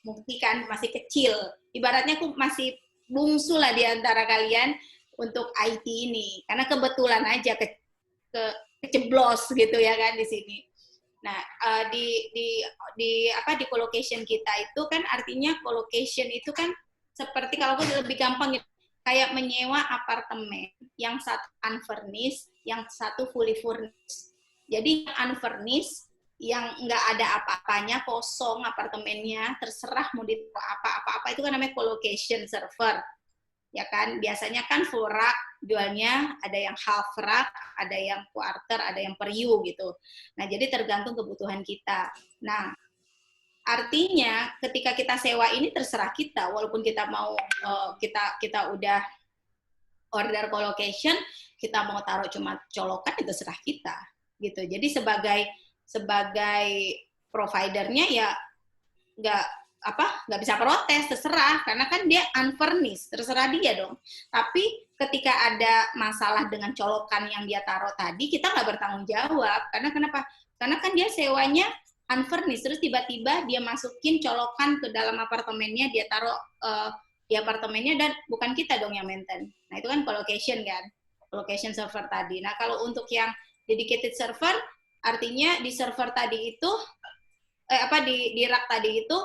Mukti kan masih kecil. Ibaratnya aku masih bungsu lah di antara kalian untuk IT ini, karena kebetulan aja keceblos gitu ya kan di sini. Nah, di colocation kita itu kan artinya colocation itu kan seperti kalau aku lebih gampang gitu, kayak menyewa apartemen yang satu unfurnished, yang satu fully furnished. Jadi yang unfurnished yang nggak ada apa-apanya, kosong apartemennya, terserah mau ditaruh apa-apa itu kan namanya colocation server. Ya kan, biasanya kan full rack jualnya, ada yang half rack, ada yang quarter, ada yang per you gitu. Nah, jadi tergantung kebutuhan kita. Nah, artinya ketika kita sewa ini terserah kita, walaupun kita mau kita udah order colocation, kita mau taruh cuma colokan itu terserah kita gitu. Jadi sebagai providernya ya nggak bisa protes, terserah, karena kan dia unfurnished, terserah dia dong. Tapi ketika ada masalah dengan colokan yang dia taruh tadi, kita nggak bertanggung jawab. Karena kenapa? Karena kan dia sewanya unfurnished, terus tiba-tiba dia masukin colokan ke dalam apartemennya, dia taruh di apartemennya, dan bukan kita dong yang maintain. Nah itu kan colocation kan, colocation server tadi. Nah kalau untuk yang dedicated server, artinya di server tadi itu, di rack tadi itu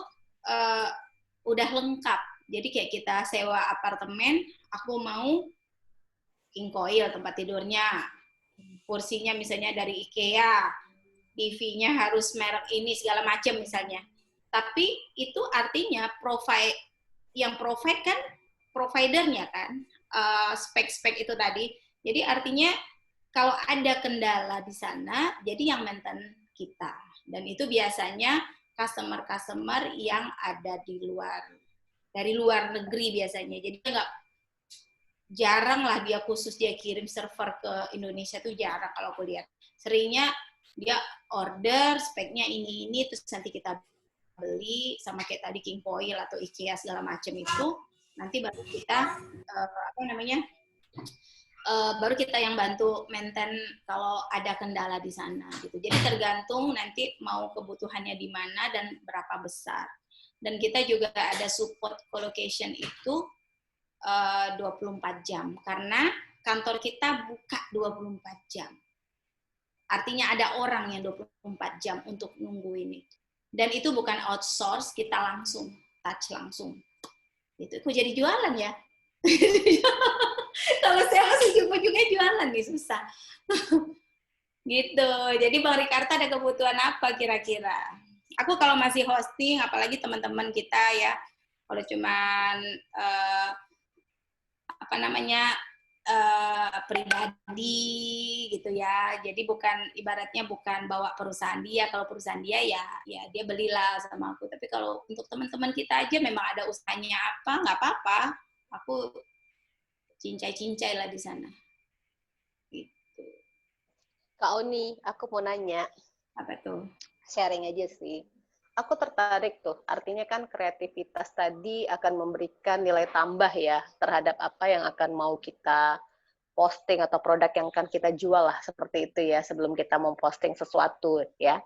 udah lengkap. Jadi kayak kita sewa apartemen, aku mau king coil tempat tidurnya, kursinya misalnya dari IKEA, TV-nya harus merek ini segala macam misalnya. Tapi itu artinya yang provide kan providernya kan, spek-spek itu tadi. Jadi artinya kalau ada kendala di sana, jadi yang maintain kita. Dan itu biasanya customer yang ada dari luar negeri biasanya. Jadi jarang lah dia kirim server ke Indonesia, tuh jarang kalau aku lihat. Seringnya dia order speknya ini terus nanti kita beli, sama kayak tadi King Coil atau IKEA segala macam itu, nanti baru kita baru kita yang bantu maintain kalau ada kendala di sana gitu. Jadi tergantung nanti mau kebutuhannya di mana dan berapa besar. Dan kita juga ada support colocation itu 24 jam karena kantor kita buka 24 jam. Artinya ada orang yang 24 jam untuk nungguin itu. Dan itu bukan outsource, kita langsung touch langsung. Itu kok jadi jualan ya? Kalau saya masih ujung-ujungnya jualan nih, susah. Gitu. Jadi Bang Rikarta ada kebutuhan apa kira-kira? Aku kalau masih hosting, apalagi teman-teman kita ya, kalau cuman pribadi gitu ya. Jadi ibaratnya bukan bawa perusahaan dia. Kalau perusahaan dia ya dia belilah sama aku. Tapi kalau untuk teman-teman kita aja memang ada usahanya apa, nggak apa-apa. Aku cincai-cincai lah di sana. Gitu. Kak Oni, aku mau nanya. Apa tuh? Sharing aja sih. Aku tertarik tuh, artinya kan kreativitas tadi akan memberikan nilai tambah ya terhadap apa yang akan mau kita posting atau produk yang akan kita jual lah, seperti itu ya, sebelum kita mau posting sesuatu ya.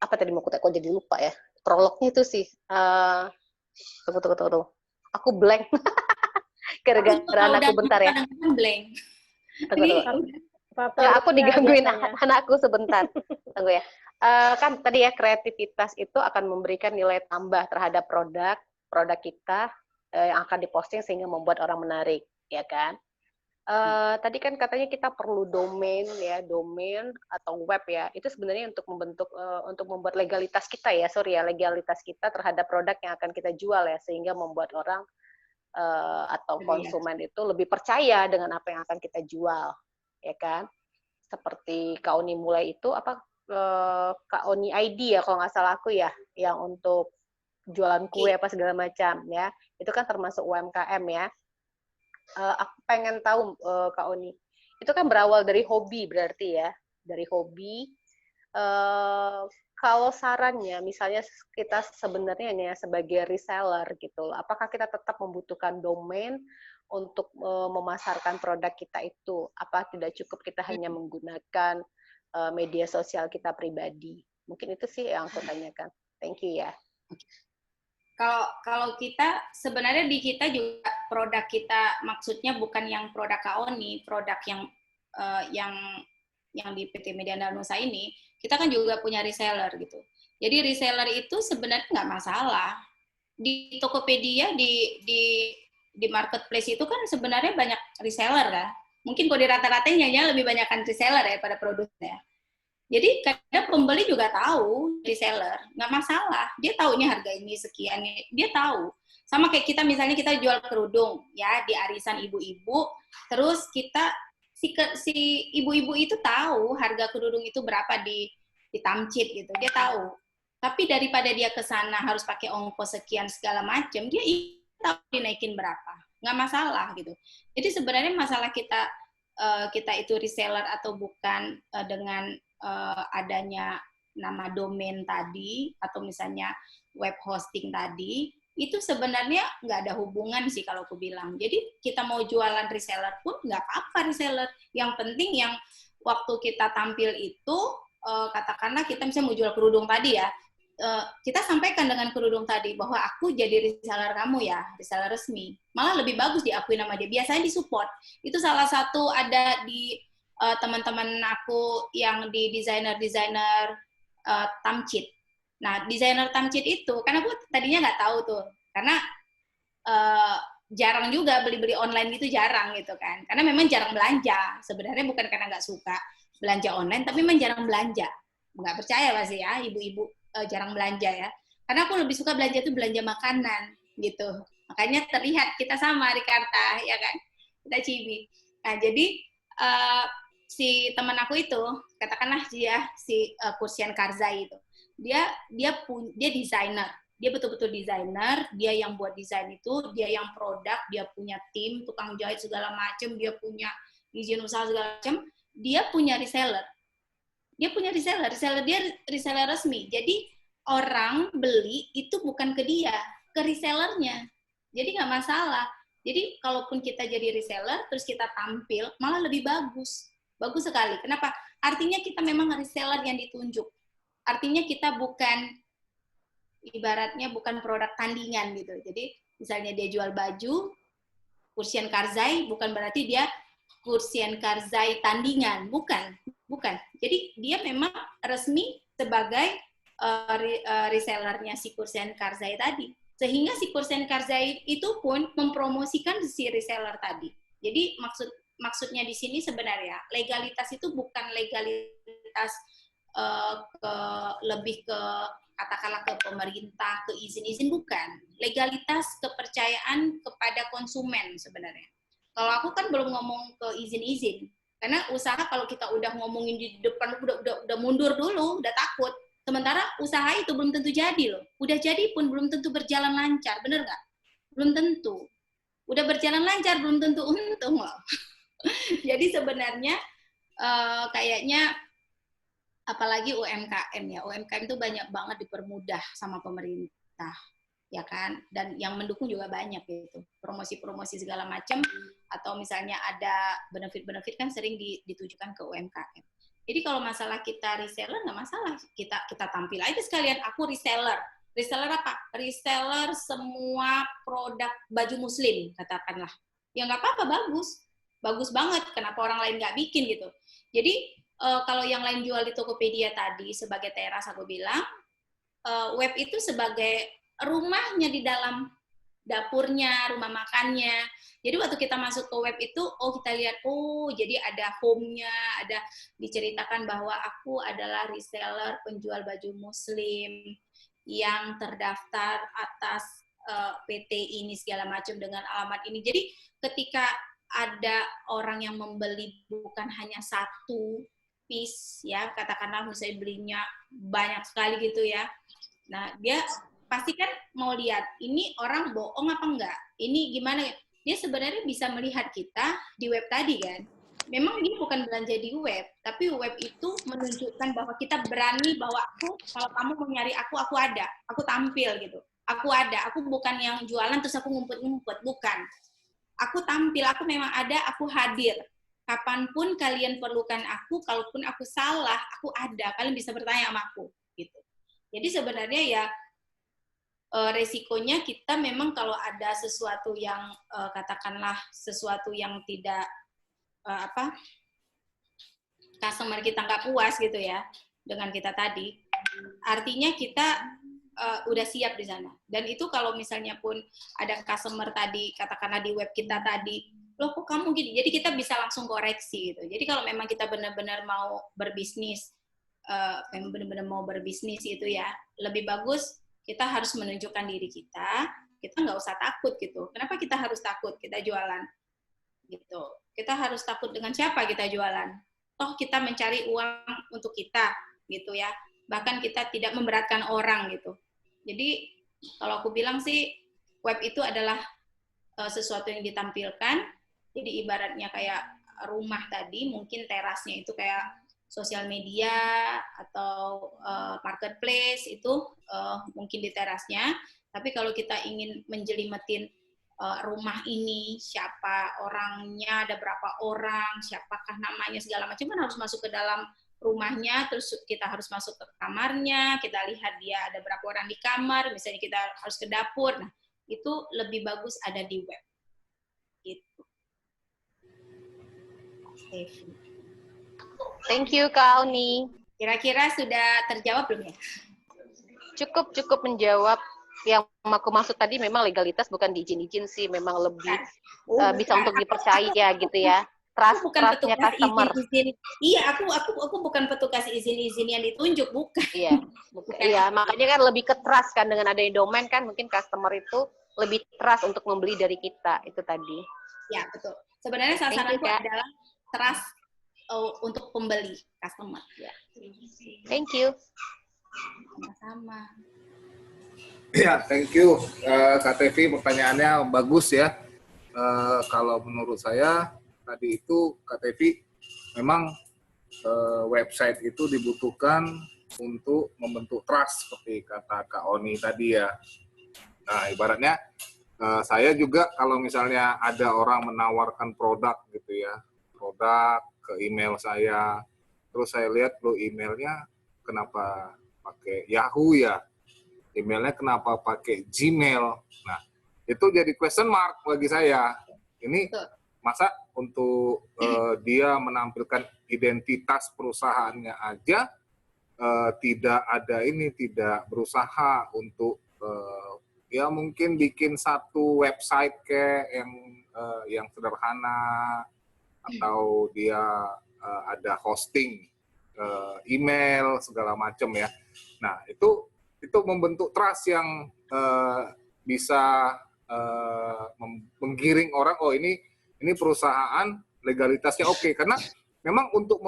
Apa tadi mau kok jadi lupa ya, prolognya itu sih, tunggu. Aku blank, gara-gara anakku bentar ya. Blank. Tunggu. Aku digangguin anakku sebentar. Tunggu ya. Kan tadi ya, kreativitas itu akan memberikan nilai tambah terhadap produk kita yang akan diposting sehingga membuat orang menarik, ya kan? Tadi kan katanya kita perlu domain ya, domain atau web ya. Itu sebenarnya untuk untuk membuat legalitas kita ya, legalitas kita terhadap produk yang akan kita jual ya, sehingga membuat orang atau konsumen itu lebih percaya dengan apa yang akan kita jual, ya kan? Seperti Kak Oni mulai itu apa Kak Oni ID ya kalau nggak salah aku ya, yang untuk jualan kue apa segala macam ya. Itu kan termasuk UMKM ya. Aku pengen tahu Kak Oni, itu kan berawal dari hobi berarti ya, dari hobi. Kalau sarannya, misalnya kita sebenarnya nih sebagai reseller gitu, apakah kita tetap membutuhkan domain untuk memasarkan produk kita itu? Apa tidak cukup kita hanya menggunakan media sosial kita pribadi? Mungkin itu sih yang aku tanyakan. Thank you ya. Kalau kita sebenarnya di kita juga produk kita maksudnya bukan yang produk Kaoni, produk yang di PT Media Andalusa ini, kita kan juga punya reseller gitu. Jadi reseller itu sebenarnya nggak masalah. Di Tokopedia di marketplace itu kan sebenarnya banyak reseller kan. Mungkin kalau di rata-ratanya lebih banyakkan reseller ya pada produknya. Jadi kadang pembeli juga tahu reseller, nggak masalah. Dia taunya harga ini sekian, dia tahu. Sama kayak kita misalnya kita jual kerudung ya di arisan ibu-ibu, terus kita si ibu-ibu itu tahu harga kerudung itu berapa di Tamcit gitu, dia tahu. Tapi daripada dia ke sana harus pakai ongkos sekian segala macam, dia tahu dinaikin berapa, nggak masalah gitu. Jadi sebenarnya masalah kita itu reseller atau bukan dengan adanya nama domain tadi atau misalnya web hosting tadi, itu sebenarnya nggak ada hubungan sih kalau aku bilang. Jadi kita mau jualan reseller pun nggak apa-apa reseller. Yang penting yang waktu kita tampil itu, katakanlah kita misalnya mau jual kerudung tadi ya, kita sampaikan dengan kerudung tadi bahwa aku jadi reseller kamu ya, reseller resmi. Malah lebih bagus diakui nama dia. Biasanya disupport. Itu salah satu ada di teman-teman aku yang di desainer Tamcit. Nah, desainer Tamcit itu, kan aku tadinya nggak tahu tuh, karena jarang juga beli-beli online gitu, jarang gitu kan. Karena memang jarang belanja. Sebenarnya bukan karena nggak suka belanja online, tapi memang jarang belanja. Nggak percaya pasti ya, ibu-ibu jarang belanja ya. Karena aku lebih suka belanja tuh belanja makanan gitu. Makanya terlihat kita sama Ricarta, ya kan? Kita cibi. Nah, jadi si teman aku itu, katakanlah dia si Kursian Karzai itu, dia desainer, dia betul-betul desainer, dia yang buat desain itu, dia yang produk, dia punya tim, tukang jahit segala macam, dia punya izin usaha segala macam, dia punya reseller dia reseller resmi, jadi orang beli itu bukan ke dia, ke resellernya, jadi nggak masalah. Jadi kalaupun kita jadi reseller, terus kita tampil, malah lebih bagus. Bagus sekali. Kenapa? Artinya kita memang reseller yang ditunjuk. Artinya kita bukan, ibaratnya bukan produk tandingan gitu. Jadi misalnya dia jual baju, Kursian Karzai, bukan berarti dia Kursian Karzai tandingan. Bukan. Jadi dia memang resmi sebagai resellernya si Kursian Karzai tadi. Sehingga si Kursian Karzai itu pun mempromosikan si reseller tadi. Jadi maksudnya di sini sebenarnya legalitas itu bukan legalitas lebih ke katakanlah ke pemerintah, ke izin-izin, bukan. Legalitas kepercayaan kepada konsumen sebenarnya. Kalau aku kan belum ngomong ke izin-izin, karena usaha kalau kita udah ngomongin di depan udah mundur dulu, udah takut. Sementara usaha itu belum tentu jadi loh. Udah jadi pun belum tentu berjalan lancar, bener nggak? Belum tentu. Udah berjalan lancar belum tentu untung loh. Jadi sebenarnya kayaknya apalagi UMKM ya. UMKM itu banyak banget dipermudah sama pemerintah, ya kan? Dan yang mendukung juga banyak gitu. Promosi-promosi segala macam atau misalnya ada benefit-benefit kan sering ditujukan ke UMKM. Jadi kalau masalah kita reseller nggak masalah, kita tampil aja sekalian. Aku reseller. Reseller apa? Reseller semua produk baju muslim, katakanlah. Ya nggak apa-apa, bagus banget. Kenapa orang lain nggak bikin gitu? Jadi kalau yang lain jual di Tokopedia tadi sebagai teras, aku bilang web itu sebagai rumahnya di dapurnya, rumah makannya. Jadi waktu kita masuk ke web itu, kita lihat, jadi ada home-nya, ada diceritakan bahwa aku adalah reseller penjual baju muslim yang terdaftar atas PT ini segala macam dengan alamat ini. Jadi ketika ada orang yang membeli bukan hanya satu piece ya, katakanlah misalnya belinya banyak sekali gitu ya. Nah, dia pasti kan mau lihat ini orang bohong apa enggak, ini gimana. Dia sebenarnya bisa melihat kita di web tadi kan. Memang dia bukan belanja di web, tapi web itu menunjukkan bahwa kita berani, bahwa kalau kamu mau nyari aku ada, aku tampil gitu. Aku ada, aku bukan yang jualan terus aku ngumpet-ngumpet, bukan. Aku tampil, aku memang ada, aku hadir. Kapanpun kalian perlukan aku, kalaupun aku salah, aku ada. Kalian bisa bertanya sama aku, gitu. Jadi sebenarnya ya resikonya kita memang kalau ada sesuatu yang katakanlah sesuatu yang tidak customer kita nggak puas gitu ya dengan kita tadi, artinya kita udah siap di sana. Dan itu kalau misalnya pun ada customer tadi, katakanlah di web kita tadi, loh kok kamu gini, jadi kita bisa langsung koreksi gitu. Jadi kalau memang kita benar-benar mau berbisnis, itu ya, lebih bagus kita harus menunjukkan diri kita nggak usah takut gitu. Kenapa kita harus takut? Kita jualan gitu. Kita harus takut dengan siapa kita jualan? Toh kita mencari uang untuk kita gitu ya. Bahkan kita tidak memberatkan orang gitu. Jadi kalau aku bilang sih web itu adalah sesuatu yang ditampilkan. Jadi ibaratnya kayak rumah tadi, mungkin terasnya itu kayak sosial media atau marketplace itu mungkin di terasnya. Tapi kalau kita ingin menjelimetin rumah ini, siapa orangnya, ada berapa orang, siapakah namanya, segala macam, kan harus masuk ke dalam rumahnya, terus kita harus masuk ke kamarnya, kita lihat dia ada berapa orang di kamar, misalnya kita harus ke dapur. Nah, itu lebih bagus ada di web. Gitu. Thank you, Kak Auni. Kira-kira sudah terjawab belum ya? Cukup menjawab. Yang aku maksud tadi memang legalitas bukan diizin-izin sih, memang lebih bisa untuk dipercaya gitu ya. Trust-nya customer. Izin. Iya, aku bukan petugas izin-izin yang ditunjuk, bukan. Iya, iya, makanya kan lebih ke trust kan, dengan adanya domain kan mungkin customer itu lebih trust untuk membeli dari kita, itu tadi. Ya, betul. Sebenarnya sasaranku adalah trust untuk pembeli, customer. Ya. Thank you. Sama-sama. Ya, thank you Kak Tevi, pertanyaannya bagus ya. Kalau menurut saya tadi itu Kak Tevi memang website itu dibutuhkan untuk membentuk trust seperti kata Kak Oni tadi ya. Nah, ibaratnya saya juga kalau misalnya ada orang menawarkan produk gitu ya, produk ke email saya, terus saya lihat lo emailnya kenapa pakai Yahoo ya, emailnya kenapa pakai Gmail. Nah, itu jadi question mark bagi saya. Ini masa untuk dia menampilkan identitas perusahaannya aja tidak ada ini, tidak berusaha untuk ya mungkin bikin satu website kayak yang sederhana, atau dia ada hosting email segala macam ya. Nah, itu membentuk trust yang bisa menggiring orang, oh ini perusahaan legalitasnya oke. Karena memang untuk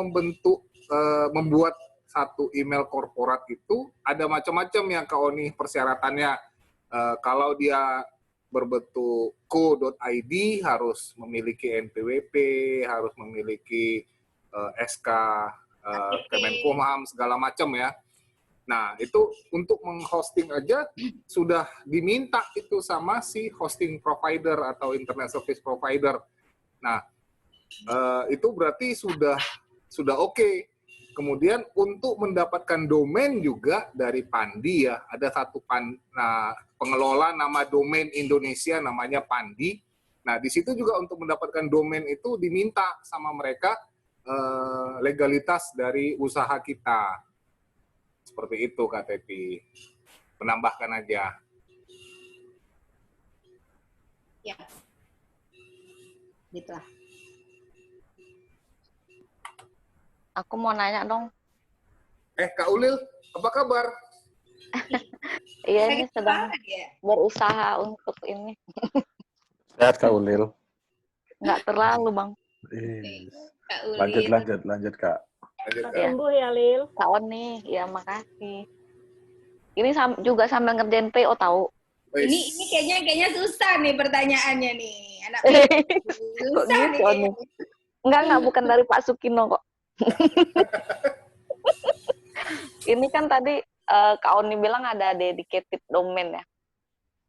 membuat satu email korporat itu ada macam-macam yang Kak Oni persyaratannya. Kalau dia berbentuk co.id harus memiliki NPWP, harus memiliki SK Kemenkumham segala macam ya. Nah, itu untuk menghosting aja sudah diminta itu sama si hosting provider atau internet service provider. Nah, itu berarti sudah oke. Kemudian untuk mendapatkan domain juga dari Pandi ya, ada satu pengelola nama domain Indonesia namanya Pandi. Nah, di situ juga untuk mendapatkan domain itu diminta sama mereka legalitas dari usaha kita. Seperti itu Kak Tepi. Menambahkan aja. Gitu lah. Aku mau nanya dong. Kak Ulil, apa kabar? Iya, ini Sakit sedang kepala dia. berusaha untuk ini. Sehat Kak Ulil. Nggak terlalu, Bang. Ih, Kak lanjut, Ulil. lanjut Kak. Lanjut, Kak. Ya. Sembuh ya, Lil. Kak Oni, ya makasih. Ini juga sambil ngerjain PO tahu. Ini Wis. kayaknya susah nih pertanyaannya nih. Anak Kok susah nih gitu, Oni? kayaknya. Enggak, bukan dari Pak Sukino kok. Ini kan tadi Kak Oni bilang ada dedicated domain ya.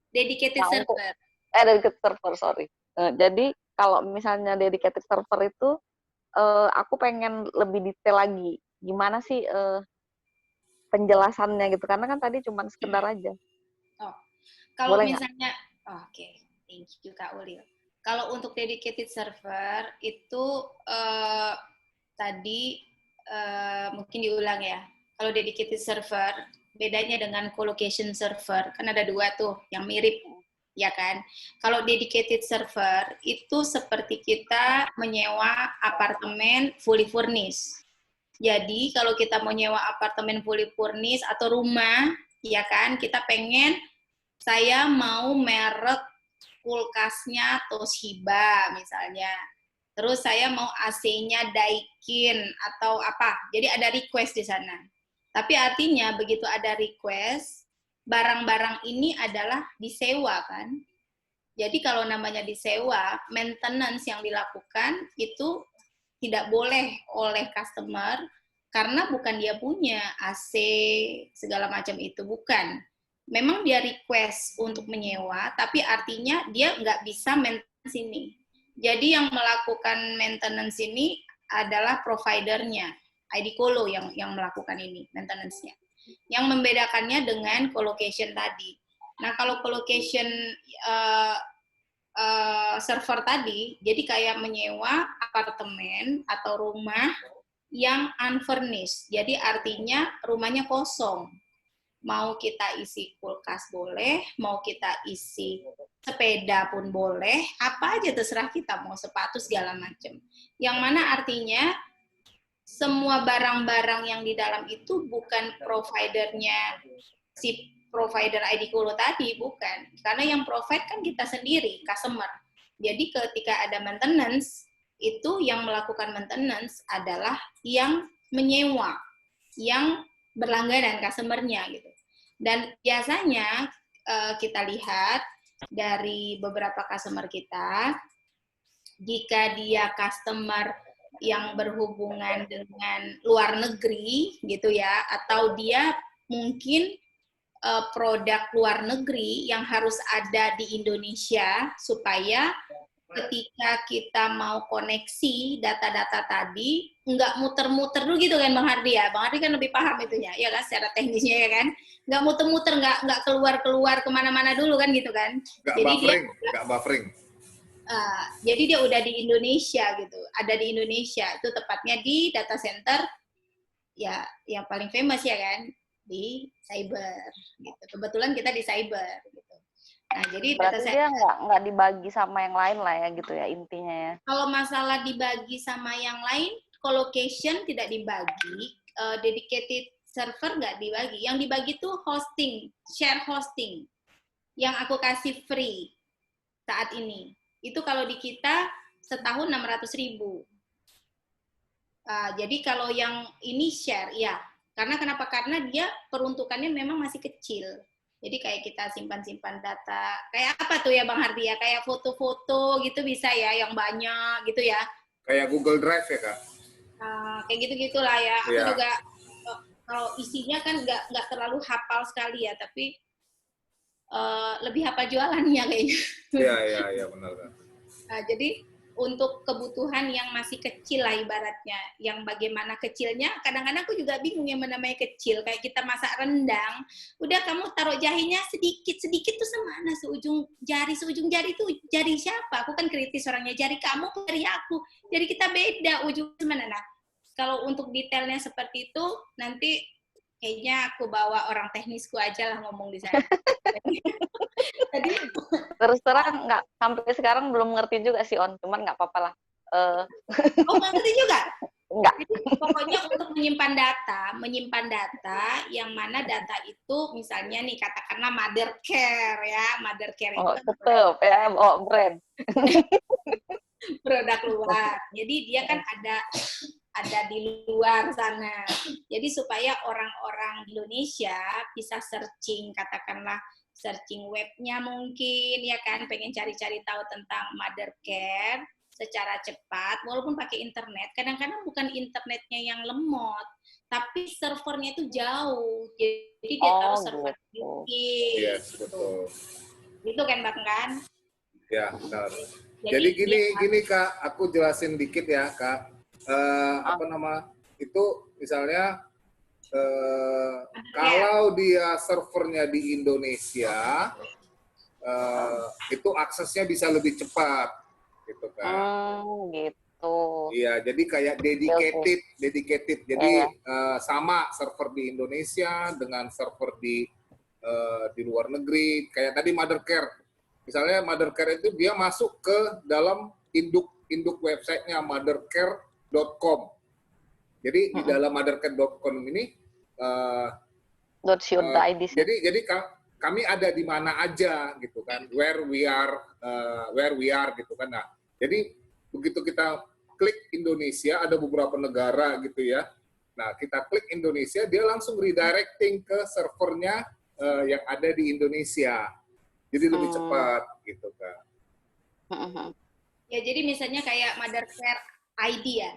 Dedicated Nah, untuk server. dedicated server, sorry. Jadi kalau misalnya dedicated server itu aku pengen lebih detail lagi. Gimana sih penjelasannya gitu? Karena kan tadi cuma sekedar aja. Oh, kalau Boleh nggak? misalnya, oke, thank you Kak Ulil. Kalau untuk dedicated server itu tadi mungkin diulang ya. Kalau dedicated server bedanya dengan colocation server kan ada dua tuh yang mirip ya kan. Kalau dedicated server itu seperti kita menyewa apartemen fully furnished. Jadi kalau kita mau nyewa apartemen fully furnished atau rumah, ya kan, kita pengen saya mau merek kulkasnya Toshiba misalnya. Terus saya mau AC-nya Daikin atau apa. Jadi ada request di sana. Tapi artinya begitu ada request, barang-barang ini adalah disewa kan. Jadi kalau namanya disewa, maintenance yang dilakukan itu tidak boleh oleh customer karena bukan dia punya AC segala macam itu, bukan. Memang dia request untuk menyewa, tapi artinya dia nggak bisa maintenance ini. Jadi yang melakukan maintenance ini adalah providernya, ID Colo yang melakukan ini, maintenance-nya. Yang membedakannya dengan colocation tadi. Nah, kalau colocation server tadi, jadi kayak menyewa apartemen atau rumah yang unfurnished. Jadi artinya rumahnya kosong. Mau kita isi kulkas boleh, mau kita isi sepeda pun boleh, apa aja terserah kita, mau sepatu segala macam. Yang mana artinya semua barang-barang yang di dalam itu bukan providernya si provider ID Colo tadi, bukan. Karena yang provide kan kita sendiri, customer. Jadi ketika ada maintenance, itu yang melakukan maintenance adalah yang menyewa, yang berlangganan customer-nya gitu. Dan biasanya kita lihat dari beberapa customer kita, jika dia customer yang berhubungan dengan luar negeri gitu ya, atau dia mungkin produk luar negeri yang harus ada di Indonesia supaya ketika kita mau koneksi data-data tadi nggak muter-muter dulu gitu kan Bang Hardi ya. Bang Hardi kan lebih paham itunya ya kan secara teknisnya ya kan. Nggak muter-muter, nggak keluar-keluar kemana-mana dulu kan gitu kan. Nggak buffering. Jadi dia udah di Indonesia gitu, ada di Indonesia itu tepatnya di data center ya yang paling famous ya kan di cyber gitu. Kebetulan kita di cyber gitu. Nah, jadi berarti dia nggak dibagi sama yang lain lah ya gitu ya intinya ya. Kalau masalah dibagi sama yang lain, colocation tidak dibagi, dedicated server nggak dibagi. Yang dibagi tuh hosting, share hosting, yang aku kasih free saat ini. Itu kalau di kita setahun 600.000. Jadi kalau yang ini share, ya. Karena kenapa? Karena dia peruntukannya memang masih kecil. Jadi kayak kita simpan-simpan data. Kayak apa tuh ya Bang Hardi ya? Kayak foto-foto gitu bisa ya, yang banyak gitu ya. Kayak Google Drive ya, Kak? Kayak gitu-gitulah ya. Aku Yeah. juga, kalau isinya kan nggak terlalu hafal sekali ya, tapi lebih hafal jualannya kayaknya. Iya, benar. Jadi untuk kebutuhan yang masih kecil lah ibaratnya, yang bagaimana kecilnya, kadang-kadang aku juga bingung yang namanya kecil, kayak kita masak rendang, udah kamu taruh jahenya sedikit tuh semana, seujung jari tuh jari siapa? Aku kan kritis orangnya, jari kamu, jari aku, jadi kita beda ujung semana. Nah, kalau untuk detailnya seperti itu, nanti kayaknya aku bawa orang teknisku aja lah ngomong di sana. Tadi Terus terang nggak, sampai sekarang belum ngerti juga sih On, cuman nggak apa-apa lah. oh nggak ngerti juga. Nggak. Jadi pokoknya untuk menyimpan data yang mana data itu misalnya nih katakanlah Mother Care ya, Mother Care itu Oh, kan tetep ya, oh brand. produk luar. Jadi dia kan ada di luar sana. Jadi supaya orang-orang di Indonesia bisa searching, katakanlah searching webnya mungkin ya kan, pengen cari-cari tahu tentang Mother Care secara cepat, walaupun pakai internet. Kadang-kadang bukan internetnya yang lemot, tapi servernya itu jauh. Jadi dia taruh server di UK. Yes, betul. Gitu kan Bang kan? Ya, benar. Jadi gini Kak, aku jelasin dikit ya Kak. Itu misalnya kalau dia servernya di Indonesia, itu aksesnya bisa lebih cepat, gitu kan? Gitu. Iya, jadi kayak dedicated. Jadi sama server di Indonesia dengan server di luar negeri. Kayak tadi Mother Care. Misalnya Mother Care itu dia masuk ke dalam induk websitenya mothercare.com. Jadi di dalam mothercare.com ini jadi kami ada di mana aja gitu kan, where we are gitu kan. Nah, jadi begitu kita klik Indonesia, ada beberapa negara gitu ya. Nah, kita klik Indonesia, dia langsung redirecting ke servernya yang ada di Indonesia. Jadi lebih cepat gitu kan. Ya, jadi misalnya kayak Mother Care ID ya.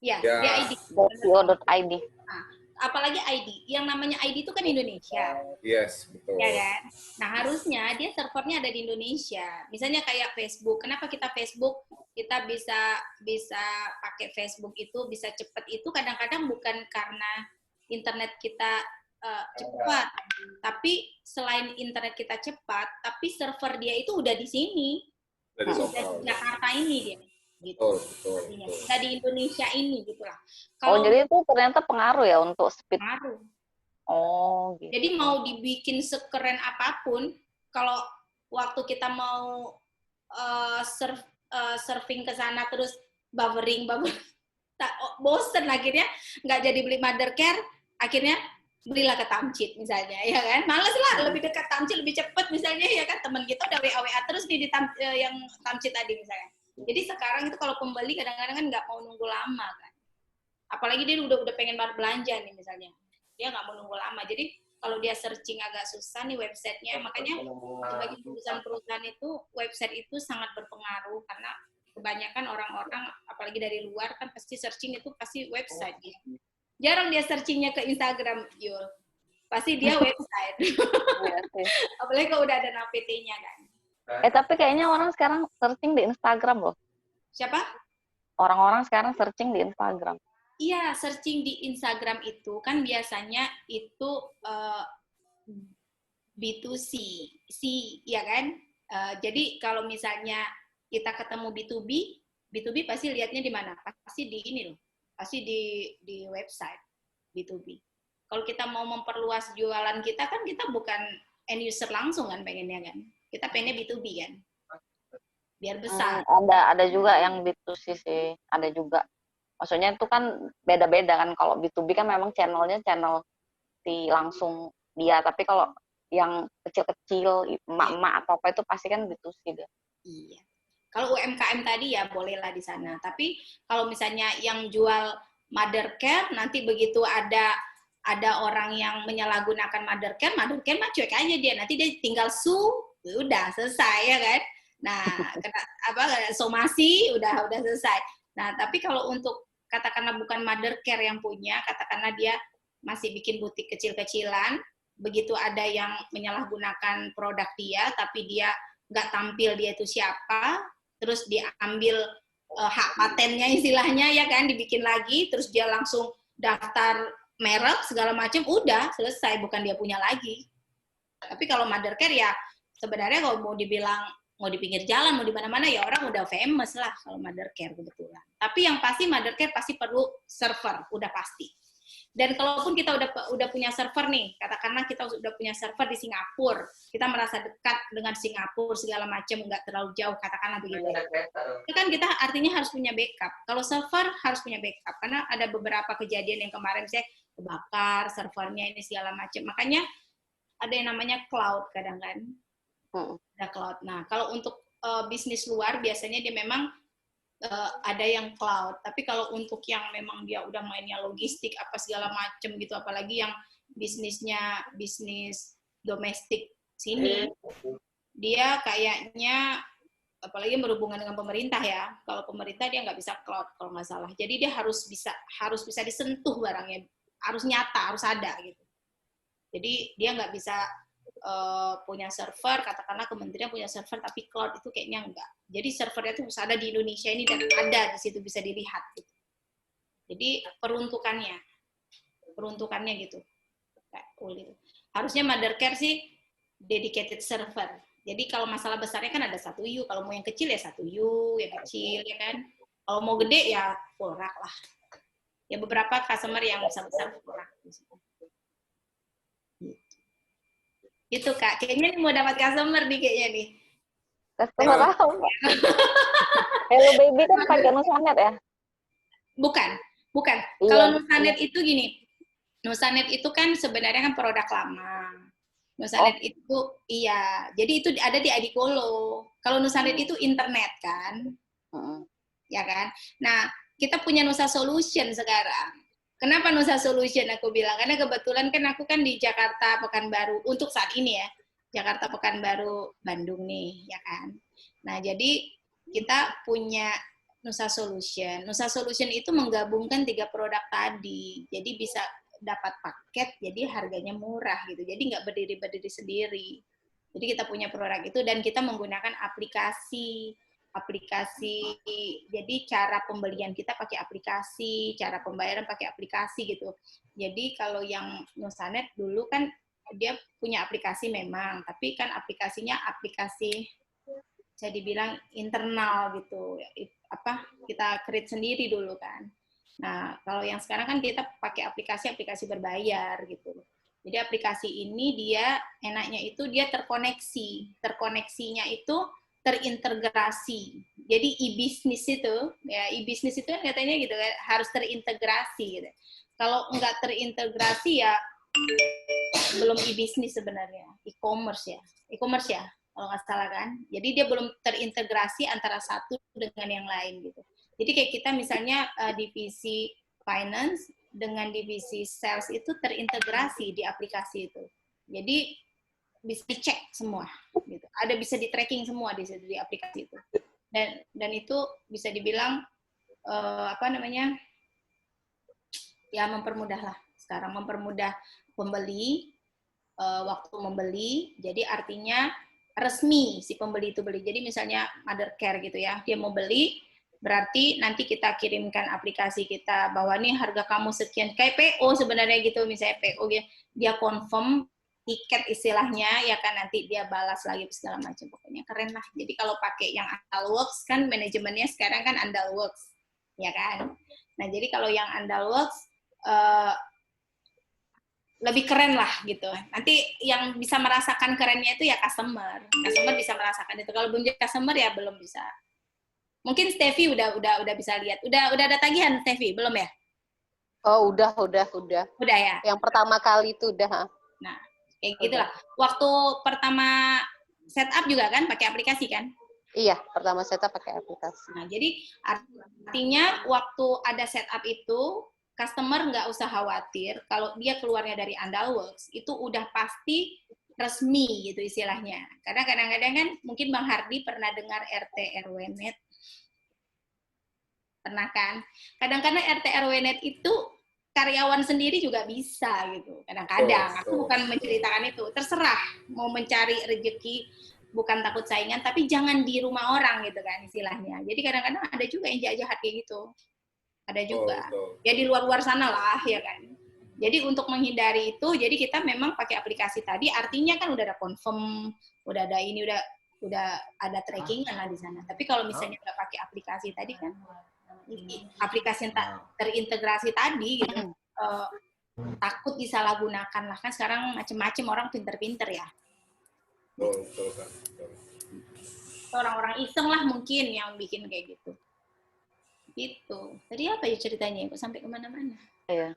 Ya, Ya. dia ID. .co.id. Nah, apalagi ID. Yang namanya ID itu kan Indonesia. Yes, betul. Ya kan? Nah, harusnya dia servernya ada di Indonesia. Misalnya kayak Facebook. Kenapa kita bisa pakai Facebook itu bisa cepat itu kadang-kadang bukan karena internet kita cepat, tapi selain internet kita cepat, tapi server dia itu udah di sini. Dari Udah di Jakarta ini dia. Gitu. Betul. Udah di Indonesia ini gitulah. Jadi itu ternyata pengaruh ya untuk speed. Pengaruh. Oh, gitu. Jadi mau dibikin sekeren apapun, kalau waktu kita mau surfing ke sana terus buffering, bosen akhirnya nggak jadi beli Mother Care, akhirnya belilah ke Tamcit misalnya, ya kan? Males lah, lebih dekat Tamcit lebih cepet misalnya, ya kan? Teman kita udah WA terus nih di yang Tamcit tadi misalnya. Jadi sekarang itu kalau pembeli kadang-kadang kan nggak mau nunggu lama kan. Apalagi dia udah pengen belanja nih misalnya. Dia nggak mau nunggu lama. Jadi kalau dia searching agak susah nih websitenya, makanya bagi perusahaan itu website itu sangat berpengaruh karena kebanyakan orang-orang apalagi dari luar kan pasti searching itu pasti website ya. Jarang dia searchingnya ke Instagram, Yul. Pasti dia website. Apalagi kalau udah ada APT-nya kan. Tapi kayaknya orang sekarang searching di Instagram loh. Siapa? Orang-orang sekarang searching di Instagram. Iya, searching di Instagram itu kan biasanya itu B2C, ya kan? Jadi kalau misalnya kita ketemu B2B pasti lihatnya di mana? Pasti di ini loh, pasti di website B2B. Kalau kita mau memperluas jualan kita kan kita bukan end user langsung kan pengennya kan? Kita pengennya B2B kan? Biar besar. Ada juga yang B2C sih, ada juga. Maksudnya itu kan beda-beda kan, kalau B2B kan memang channelnya channel di langsung dia, tapi kalau yang kecil-kecil, emak-emak atau apa itu pasti kan B2C deh. Iya. Kalau UMKM tadi ya bolehlah di sana, tapi kalau misalnya yang jual Mother Care, nanti begitu ada orang yang menyalahgunakan Mother Care mah cuek aja dia, nanti dia tinggal udah selesai ya kan. Nah, somasi udah selesai. Nah, tapi kalau untuk katakanlah bukan Mother Care yang punya, katakanlah dia masih bikin butik kecil-kecilan, begitu ada yang menyalahgunakan produk dia, tapi dia nggak tampil dia itu siapa, terus diambil hak patennya istilahnya ya kan, dibikin lagi, terus dia langsung daftar merek segala macam, udah selesai, bukan dia punya lagi. Tapi kalau Mother Care ya sebenarnya kalau mau dibilang mau di pinggir jalan, mau di mana-mana ya orang udah famous lah kalau Mother Care kebetulan. Tapi yang pasti Mother Care pasti perlu server, udah pasti. Dan kalaupun kita udah punya server nih, katakanlah kita udah punya server di Singapura, kita merasa dekat dengan Singapura segala macam, nggak terlalu jauh, katakanlah begitu. Itu kan kita artinya harus punya backup. Kalau server harus punya backup, karena ada beberapa kejadian yang kemarin saya kebakar servernya ini segala macam. Makanya ada yang namanya cloud kadang kan, ada cloud. Nah kalau untuk bisnis luar biasanya dia memang ada yang cloud, tapi kalau untuk yang memang dia udah mainnya logistik apa segala macem gitu, apalagi yang bisnisnya bisnis domestik sini, dia kayaknya apalagi berhubungan dengan pemerintah ya, kalau pemerintah dia nggak bisa cloud kalau nggak salah, jadi dia harus bisa disentuh barangnya, harus nyata, harus ada gitu. Jadi dia nggak bisa punya server, katakanlah kementerian punya server tapi cloud itu kayaknya enggak. Jadi servernya itu harus ada di Indonesia ini dan ada di situ bisa dilihat gitu. Jadi peruntukannya gitu. Harusnya Mothercare sih dedicated server. Jadi kalau masalah besarnya kan ada 1U, kalau mau yang kecil ya 1U, yang kecil ya kan. Kalau mau gede ya full rack lah. Ya beberapa customer yang besar-besar full rack. Gitu Kak, kayaknya nih mau dapat customer nih kayaknya nih. Customer apa? Hello Baby kan pakai Nusanet ya? Bukan. Iya, Kalau Nusanet itu gini, Nusanet itu kan sebenarnya kan produk lama. Nusanet itu, iya, jadi itu ada di Adikolo. Kalau Nusanet itu internet kan, ya kan? Nah, kita punya Nusa Solution sekarang. Kenapa Nusa Solution aku bilang? Karena kebetulan kan aku kan di Jakarta, Pekanbaru, untuk saat ini ya, Jakarta, Pekanbaru, Bandung nih, ya kan? Nah, jadi kita punya Nusa Solution. Nusa Solution itu menggabungkan 3 produk tadi, jadi bisa dapat paket, jadi harganya murah gitu, jadi nggak berdiri sendiri. Jadi kita punya produk itu dan kita menggunakan aplikasi, jadi cara pembelian kita pakai aplikasi, cara pembayaran pakai aplikasi gitu. Jadi kalau yang Nusanet dulu kan dia punya aplikasi memang, tapi kan aplikasinya aplikasi bisa dibilang internal gitu, kita create sendiri dulu kan. Nah kalau yang sekarang kan kita pakai aplikasi berbayar gitu. Jadi aplikasi ini dia enaknya itu dia terkoneksinya itu terintegrasi. Jadi e-bisnis itu kan katanya gitu kan, harus terintegrasi gitu. Kalau nggak terintegrasi ya belum e-bisnis sebenarnya, e-commerce ya kalau nggak salah kan. Jadi dia belum terintegrasi antara satu dengan yang lain gitu. Jadi kayak kita misalnya divisi finance dengan divisi sales itu terintegrasi di aplikasi itu. Jadi bisa dicek semua gitu. Ada bisa di tracking semua di aplikasi itu. Dan itu bisa dibilang ya mempermudah lah sekarang, mempermudah pembeli waktu membeli. Jadi artinya resmi si pembeli itu beli. Jadi misalnya Mothercare gitu ya, dia mau beli, berarti nanti kita kirimkan aplikasi kita bahwa nih harga kamu sekian, kayak PO sebenarnya gitu, misalnya PO dia confirm tiket istilahnya, ya kan, nanti dia balas lagi segala macam, pokoknya keren lah. Jadi kalau pakai yang Andalworks kan manajemennya sekarang kan Andalworks, ya kan. Nah jadi kalau yang Andalworks lebih keren lah gitu. Nanti yang bisa merasakan kerennya itu ya customer bisa merasakan itu. Kalau belum jadi customer ya belum bisa. Mungkin Steffi udah bisa lihat. Udah ada tagihan Steffi belum ya? Oh udah. Udah ya. Yang pertama kali itu udah. Nah kayak gitulah. Waktu pertama setup juga kan pakai aplikasi kan? Iya, pertama setup pakai aplikasi. Nah jadi artinya waktu ada setup itu customer nggak usah khawatir kalau dia keluarnya dari Andalworks itu udah pasti resmi gitu istilahnya. Karena kadang-kadang kan mungkin Bang Hardi pernah dengar RT RW-net. Pernah kan? Kadang-kadang RT RW-net itu karyawan sendiri juga bisa gitu. Kadang-kadang aku bukan menceritakan itu. Terserah mau mencari rezeki bukan takut saingan, tapi jangan di rumah orang gitu kan istilahnya. Jadi kadang-kadang ada juga yang jahat kayak gitu. Ada juga. Ya di luar-luar sana lah, ya kan. Jadi untuk menghindari itu, jadi kita memang pakai aplikasi tadi, artinya kan udah ada confirm, udah ada ini, udah ada tracking lah di sana. Tapi kalau misalnya nggak pakai aplikasi tadi kan, aplikasi yang terintegrasi tadi gitu, takut disalahgunakan lah, kan sekarang macem-macem orang pinter-pinter ya. Betul kan. Orang-orang iseng lah mungkin yang bikin kayak gitu. Gitu. Tadi apa ya ceritanya? Kok sampai kemana-mana? Iya.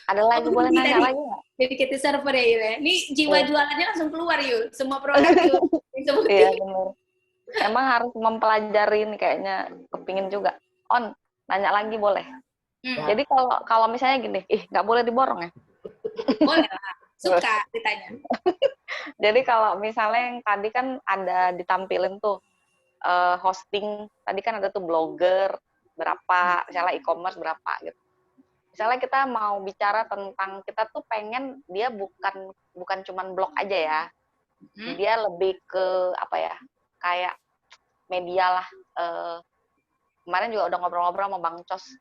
Ada lagi boleh Tadi nanya lagi nggak? dedicated server ya, Yul, ya. Ini jiwa Iya. jualannya langsung keluar, Yul. Semua produk Yul disebutin. Iya benar. Emang harus mempelajari nih kayaknya, kepingin juga. On, nanya lagi boleh. Jadi kalau misalnya gini, nggak boleh diborong ya? Boleh lah. Suka ditanya. Jadi kalau misalnya yang tadi kan ada ditampilin tuh hosting, tadi kan ada tuh blogger berapa, misalnya e-commerce berapa gitu. Misalnya kita mau bicara tentang, kita tuh pengen dia bukan cuman blog aja ya, dia lebih ke apa ya, kayak media lah. Kemarin juga udah ngobrol-ngobrol sama Bang Cos.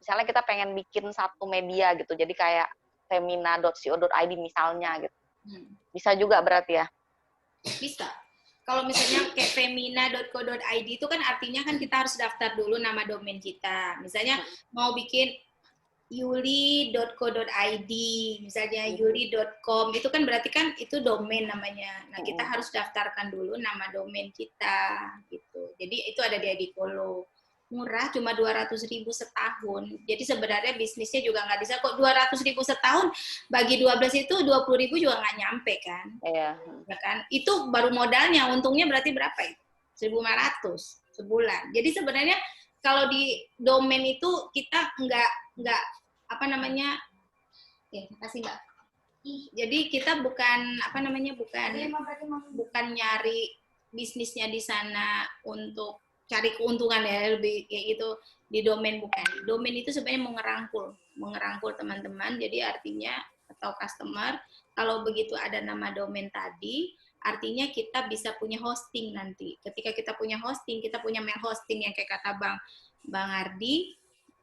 Misalnya kita pengen bikin satu media gitu, jadi kayak femina.co.id misalnya gitu. Bisa juga berarti ya? Bisa. Kalau misalnya kayak femina.co.id itu kan artinya kan kita harus daftar dulu nama domain kita. Misalnya mau bikin yuli.co.id, misalnya yuli.com, itu kan berarti kan itu domain namanya. Nah, kita harus daftarkan dulu nama domain kita gitu. Jadi itu ada di Adikolo. Murah, cuma 200.000 setahun. Jadi sebenarnya bisnisnya juga nggak bisa kok. 200.000 setahun bagi 12 itu 20.000 juga nggak nyampe kan? Iya. Ya kan? Itu baru modalnya. Untungnya berarti berapa itu? 1.500 sebulan. Jadi sebenarnya kalau di domain itu kita nggak apa namanya? Ya, makasih Mbak. Jadi kita bukan apa namanya? bukan nyari bisnisnya di sana untuk cari keuntungan ya, lebih kayak gitu. Di domain bukan. Domain itu sebenarnya mengerangkul teman-teman. Jadi artinya atau customer, kalau begitu ada nama domain tadi, artinya kita bisa punya hosting nanti. Ketika kita punya hosting, kita punya mail hosting yang kayak kata Bang Ardi,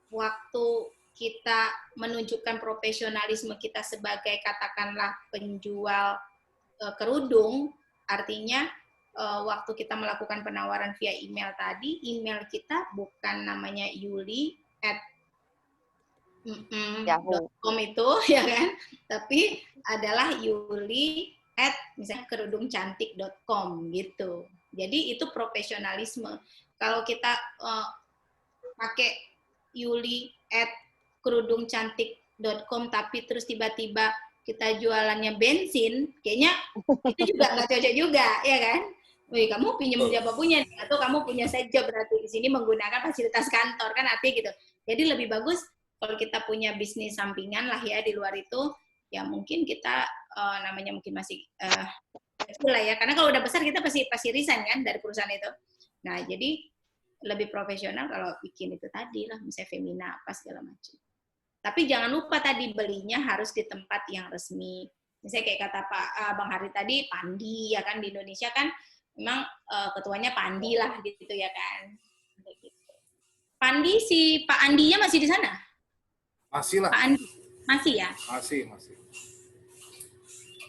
waktu kita menunjukkan profesionalisme kita sebagai katakanlah penjual kerudung, artinya waktu kita melakukan penawaran via email tadi, email kita bukan namanya yuli@.com itu, ya kan? Tapi adalah misalnya kerudungcantik.com gitu. Jadi itu profesionalisme. Kalau kita pakai yuli@kerudungcantik.com tapi terus tiba-tiba kita jualannya bensin, kayaknya itu juga nggak cocok juga, ya kan? Wih, kamu pinjam siapa punya nih? Atau kamu punya saja berarti di sini menggunakan fasilitas kantor, kan artinya gitu. Jadi lebih bagus kalau kita punya bisnis sampingan lah ya di luar itu, ya mungkin kita namanya mungkin masih kecil lah ya. Karena kalau udah besar kita pasti resign kan dari perusahaan itu. Nah, jadi lebih profesional kalau bikin itu tadi lah, misalnya Femina apa segala macam. Tapi jangan lupa tadi belinya harus di tempat yang resmi. Misalnya kayak kata Bang Hari tadi, Pandi ya kan, di Indonesia kan memang ketuanya Pandi lah gitu ya kan. Pandi, si Pak Andinya masih di sana? Masih lah. Pak Andi masih ya? Masih.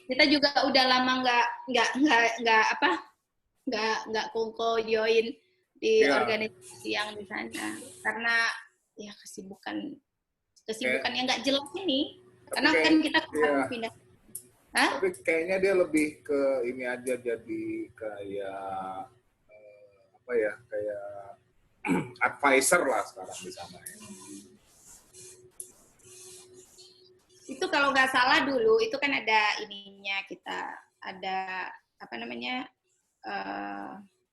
Kita juga udah lama nggak kongko join di organisasi yang di sana karena ya kesibukan yang nggak jelas ini. Karena kan kita pindah. Hah? Tapi kayaknya dia lebih ke ini aja, jadi kayak apa ya, kayak advisor lah sekarang di sana ya. Itu kalau nggak salah dulu itu kan ada ininya, kita ada apa namanya,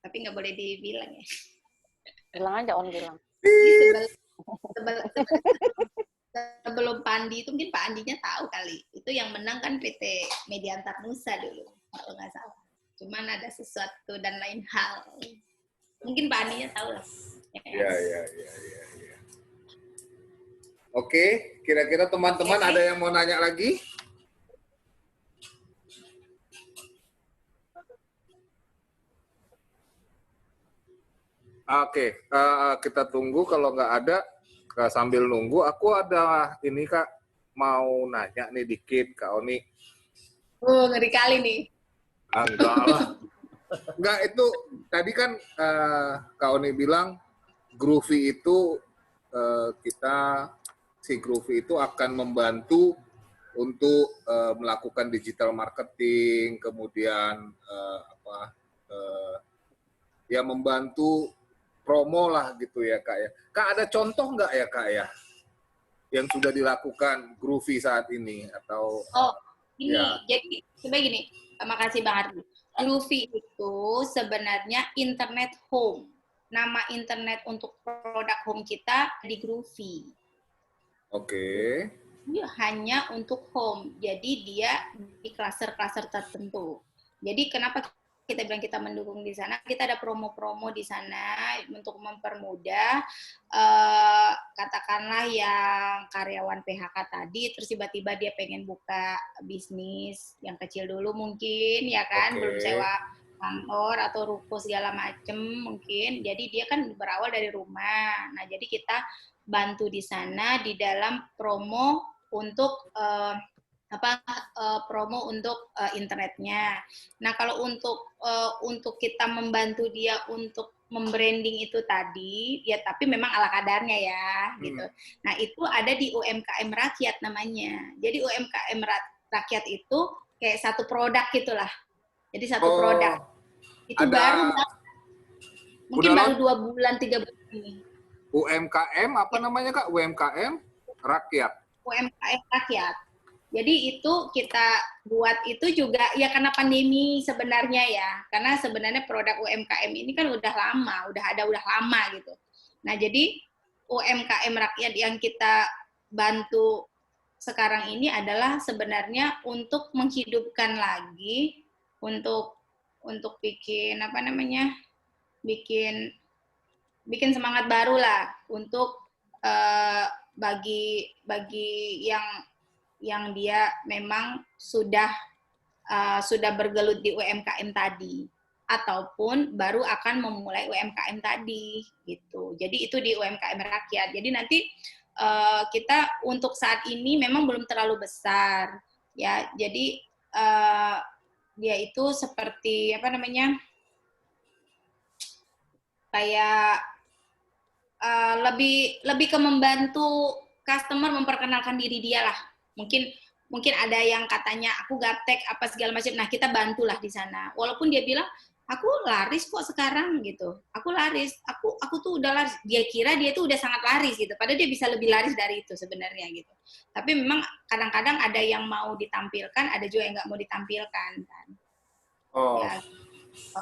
tapi nggak boleh dibilang ya. Bilang aja, bilang. Sebelum Pandi itu mungkin Pak Andinya tahu kali. Itu yang menang kan PT Media Antar Nusa dulu, kalau nggak salah. Cuman ada sesuatu dan lain hal. Mungkin Pak Andinya tahu lah. Iya. Oke, kira-kira teman-teman ada yang mau nanya lagi? Oke, kita tunggu. Kalau nggak ada, sambil nunggu, aku ada ini Kak, mau nanya nih dikit Kak Oni. Ngeri kali nih. Enggak lah. Enggak, itu tadi kan Kak Oni bilang Groovy itu kita si Groovy itu akan membantu untuk melakukan digital marketing, kemudian ya membantu promo lah gitu ya Kak ya. Kak ada contoh nggak ya Kak ya yang sudah dilakukan Groovy saat ini atau Ini ya. jadi sebagai gini, makasih Bang Ardi. Groovy itu sebenarnya internet home. Nama internet untuk produk home kita di Groovy. Oke. Hanya untuk home. Jadi dia di klaster-klaster tertentu. Jadi kenapa kita bilang kita mendukung di sana? Kita ada promo-promo di sana untuk mempermudah katakanlah yang karyawan PHK tadi, terus tiba-tiba dia pengen buka bisnis yang kecil dulu mungkin, ya kan, belum sewa kantor atau ruko segala macem mungkin. Jadi dia kan berawal dari rumah. Nah jadi kita bantu di sana di dalam promo untuk promo untuk internetnya. Nah kalau untuk kita membantu dia untuk membranding itu tadi, ya tapi memang ala kadarnya ya, gitu. Nah itu ada di UMKM Rakyat namanya. Jadi UMKM Rakyat itu kayak satu produk gitulah. Jadi satu produk. Itu baru mungkin baru 2 bulan 3 bulan ini. UMKM apa namanya Kak? UMKM Rakyat. UMKM Rakyat. Jadi itu kita buat itu juga ya karena pandemi sebenarnya ya. Karena sebenarnya produk UMKM ini kan udah lama gitu. Nah, jadi UMKM Rakyat yang kita bantu sekarang ini adalah sebenarnya untuk menghidupkan lagi untuk bikin bikin semangat baru lah untuk bagi yang dia memang sudah bergelut di UMKM tadi ataupun baru akan memulai UMKM tadi gitu. Jadi itu di UMKM Rakyat. Jadi nanti kita untuk saat ini memang belum terlalu besar ya. Jadi dia itu seperti kayak lebih ke membantu customer memperkenalkan diri dia lah. Mungkin ada yang katanya aku gaptek apa segala macam. Nah, kita bantulah di sana. Walaupun dia bilang aku laris kok sekarang gitu. Aku laris. Aku tuh udah laris. Dia kira dia tuh udah sangat laris gitu. Padahal dia bisa lebih laris dari itu sebenarnya gitu. Tapi memang kadang-kadang ada yang mau ditampilkan, ada juga yang nggak mau ditampilkan kan. Ya.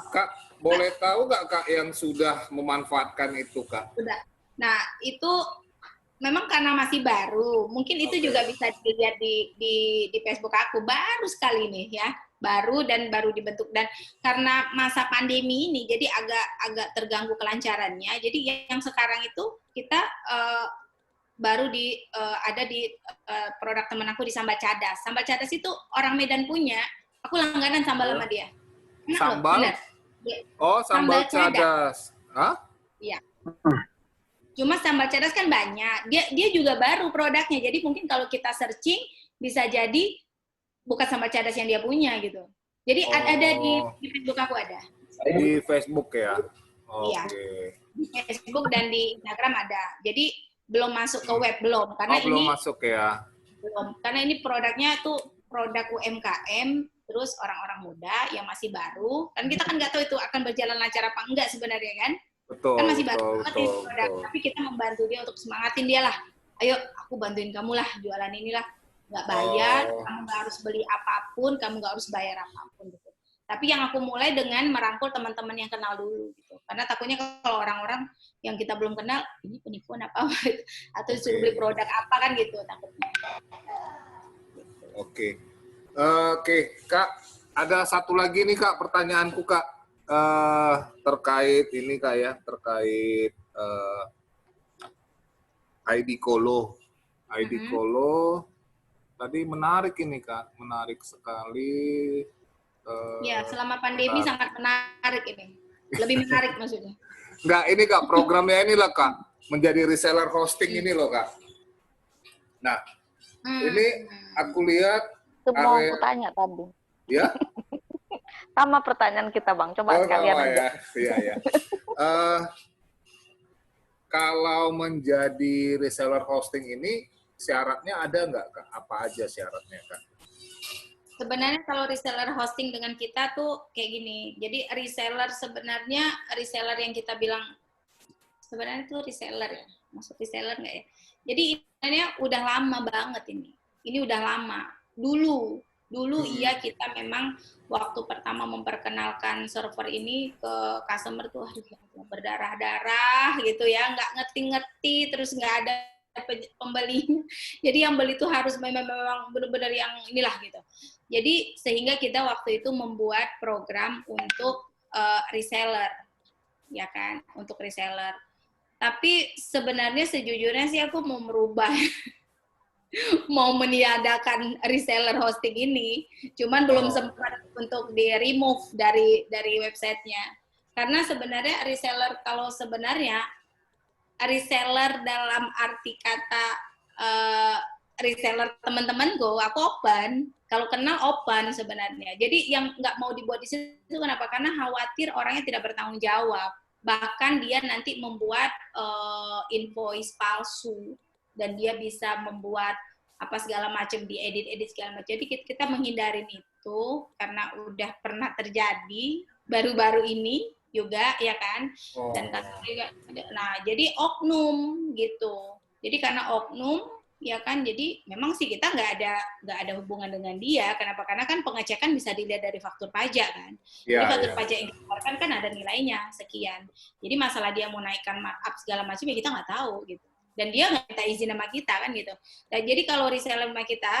Kak, boleh tahu nggak Kak yang sudah memanfaatkan itu Kak? Sudah. Nah, itu memang karena masih baru, mungkin itu juga bisa dilihat di Facebook aku, baru sekali nih ya, baru dibentuk, dan karena masa pandemi ini jadi agak terganggu kelancarannya. Jadi yang sekarang itu kita baru ada di produk teman aku di Sambal Cadas. Sambal Cadas itu orang Medan punya, aku langganan sambal sama dia. Enak sambal? Loh, oh, sambal Cadas. Hah? Iya. Cuma sambal Cadas kan banyak. Dia juga baru produknya. Jadi mungkin kalau kita searching bisa jadi bukan sambal Cadas yang dia punya gitu. Jadi ada di Facebook aku ada. Di Facebook ya. Iya. Di Facebook dan di Instagram ada. Jadi belum masuk ke web belum karena belum ini masuk ya. Belum. Karena ini produknya tuh produk UMKM terus orang-orang muda yang masih baru. Kan kita kan nggak tahu itu akan berjalan lancar apa enggak sebenarnya kan. Betul, Kan masih baru betul, produk, tapi kita membantu dia untuk semangatin dia lah. Ayo, aku bantuin kamu lah jualan inilah. Nggak bayar, kamu nggak harus beli apapun, kamu nggak harus bayar apapun gitu. Tapi yang aku mulai dengan merangkul teman-teman yang kenal dulu gitu. Karena takutnya kalau orang-orang yang kita belum kenal, ini penipuan apa atau suruh beli produk apa kan gitu takutnya. Oke, Kak, ada satu lagi nih Kak pertanyaanku Kak. Terkait ini Kak ya, terkait ID Kolo. ID Kolo tadi menarik ini Kak, menarik sekali. Ya, selama pandemi sangat menarik ini. Lebih menarik maksudnya. Enggak, ini Kak, programnya ini lah Kak, menjadi reseller hosting ini loh Kak. Nah, ini aku lihat itu mau aku tanya tadi. Ya? Sama pertanyaan kita Bang, coba sekalian aja. Iya. Kalau menjadi reseller hosting ini syaratnya ada nggak, Kak? Apa aja syaratnya, Kak? Sebenarnya kalau reseller hosting dengan kita tuh kayak gini. Jadi reseller yang kita bilang sebenarnya tuh reseller ya. Masuk reseller nggak ya? Jadi sebenarnya udah lama banget ini. Ini udah lama. Dulu iya kita memang waktu pertama memperkenalkan server ini ke customer tuh berdarah-darah gitu ya, nggak ngerti-ngerti, terus nggak ada pembeli. Jadi yang beli itu harus memang benar-benar yang inilah gitu. Jadi sehingga kita waktu itu membuat program untuk reseller, ya kan, untuk reseller. Tapi sebenarnya sejujurnya sih aku mau merubah, mau meniadakan reseller hosting ini, cuman belum sempat untuk di remove dari websitenya. Karena sebenarnya reseller, kalau sebenarnya reseller dalam arti kata reseller teman-temanku, aku open. Kalau kenal open sebenarnya. Jadi yang nggak mau dibuat di situ kenapa? Karena khawatir orangnya tidak bertanggung jawab. Bahkan dia nanti membuat invoice palsu dan dia bisa membuat apa segala macam, diedit segala macam. Jadi kita menghindarin itu karena udah pernah terjadi baru-baru ini juga, ya kan? Dan nah jadi oknum gitu. Jadi karena oknum, ya kan, jadi memang sih kita nggak ada hubungan dengan dia. Kenapa? Karena kan pengecekan bisa dilihat dari faktur pajak kan. Jadi faktur pajak yang dikeluarkan kan ada nilainya sekian. Jadi masalah dia mau naikkan markup segala macam ya kita nggak tahu gitu. Dan dia nggak minta izin sama kita kan gitu. Nah, jadi kalau reseller sama kita,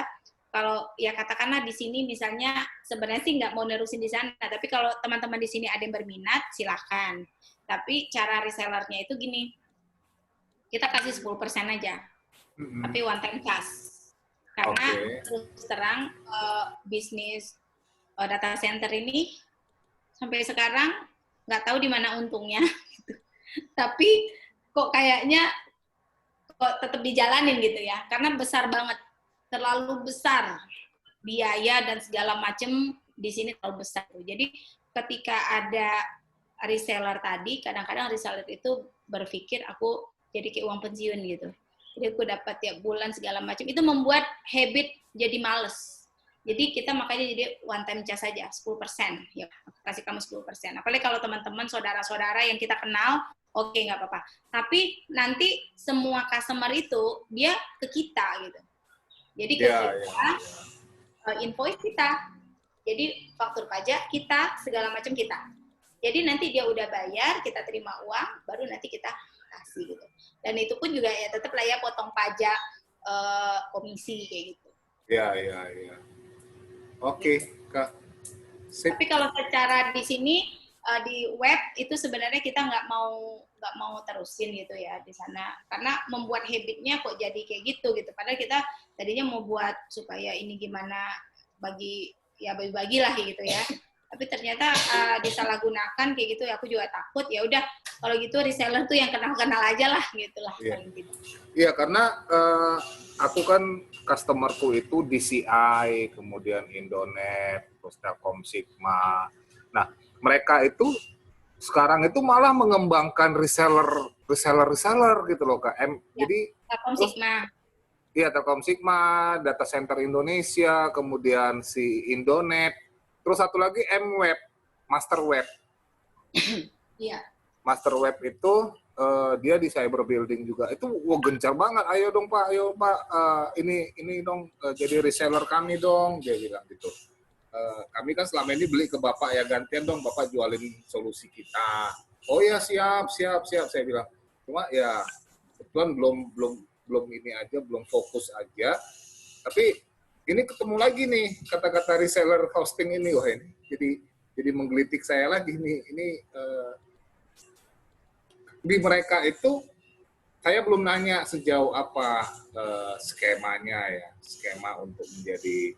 kalau ya katakanlah di sini misalnya sebenarnya sih nggak mau nerusin di sana, tapi kalau teman-teman di sini ada yang berminat silahkan. Tapi cara resellernya itu gini, kita kasih 10% aja. Tapi one time cash. Karena terus terang bisnis data center ini sampai sekarang nggak tahu di mana untungnya. Tapi kok kayaknya kok tetap dijalanin gitu ya. Karena besar banget, terlalu besar biaya dan segala macam di sini terlalu besar. Jadi ketika ada reseller tadi, kadang-kadang reseller itu berpikir aku jadi kayak uang pensiun gitu. Jadi aku dapat tiap bulan segala macam. Itu membuat habit jadi males. Jadi kita makanya jadi one time charge saja, 10%. Ya, kasih kamu 10%. Apalagi kalau teman-teman, saudara-saudara yang kita kenal, oke, nggak apa-apa. Tapi nanti semua customer itu, dia ke kita gitu. Jadi ke kita, invoice kita. Jadi faktur pajak kita, segala macam kita. Jadi nanti dia udah bayar, kita terima uang, baru nanti kita kasih gitu. Dan itu pun juga ya tetap lah ya potong pajak komisi kayak gitu. Iya. Oke, Kak. Sip. Tapi kalau secara di sini di web itu sebenarnya kita nggak mau terusin gitu ya di sana, karena membuat habitnya kok jadi kayak gitu. Padahal kita tadinya mau buat supaya ini gimana bagi-bagi lah gitu ya. Tapi ternyata disalahgunakan kayak gitu ya, aku juga takut. Ya udah kalau gitu reseller tuh yang kenal-kenal aja lah gitulah. Iya, karena aku kan customerku itu DCI, kemudian Indonet, terus Telkom Sigma. Nah, mereka itu sekarang itu malah mengembangkan reseller gitu loh, Kak. Jadi Telkom Sigma. Iya, Telkom Sigma, Data Center Indonesia, kemudian si Indonet. Terus satu lagi M-Web, Master Web. Iya. Master Web itu dia di cyber building juga. Itu gencar banget. Ayo dong Pak, ini dong jadi reseller kami dong, dia bilang gitu. Kami kan selama ini beli ke Bapak ya, gantian dong Bapak jualin solusi kita. Oh ya siap saya bilang. Cuma ya kebetulan belum ini aja, belum fokus aja. Tapi ini ketemu lagi nih kata-kata reseller hosting ini, wah ini jadi menggelitik saya lagi nih. Ini di mereka itu saya belum nanya sejauh apa skemanya ya, skema untuk menjadi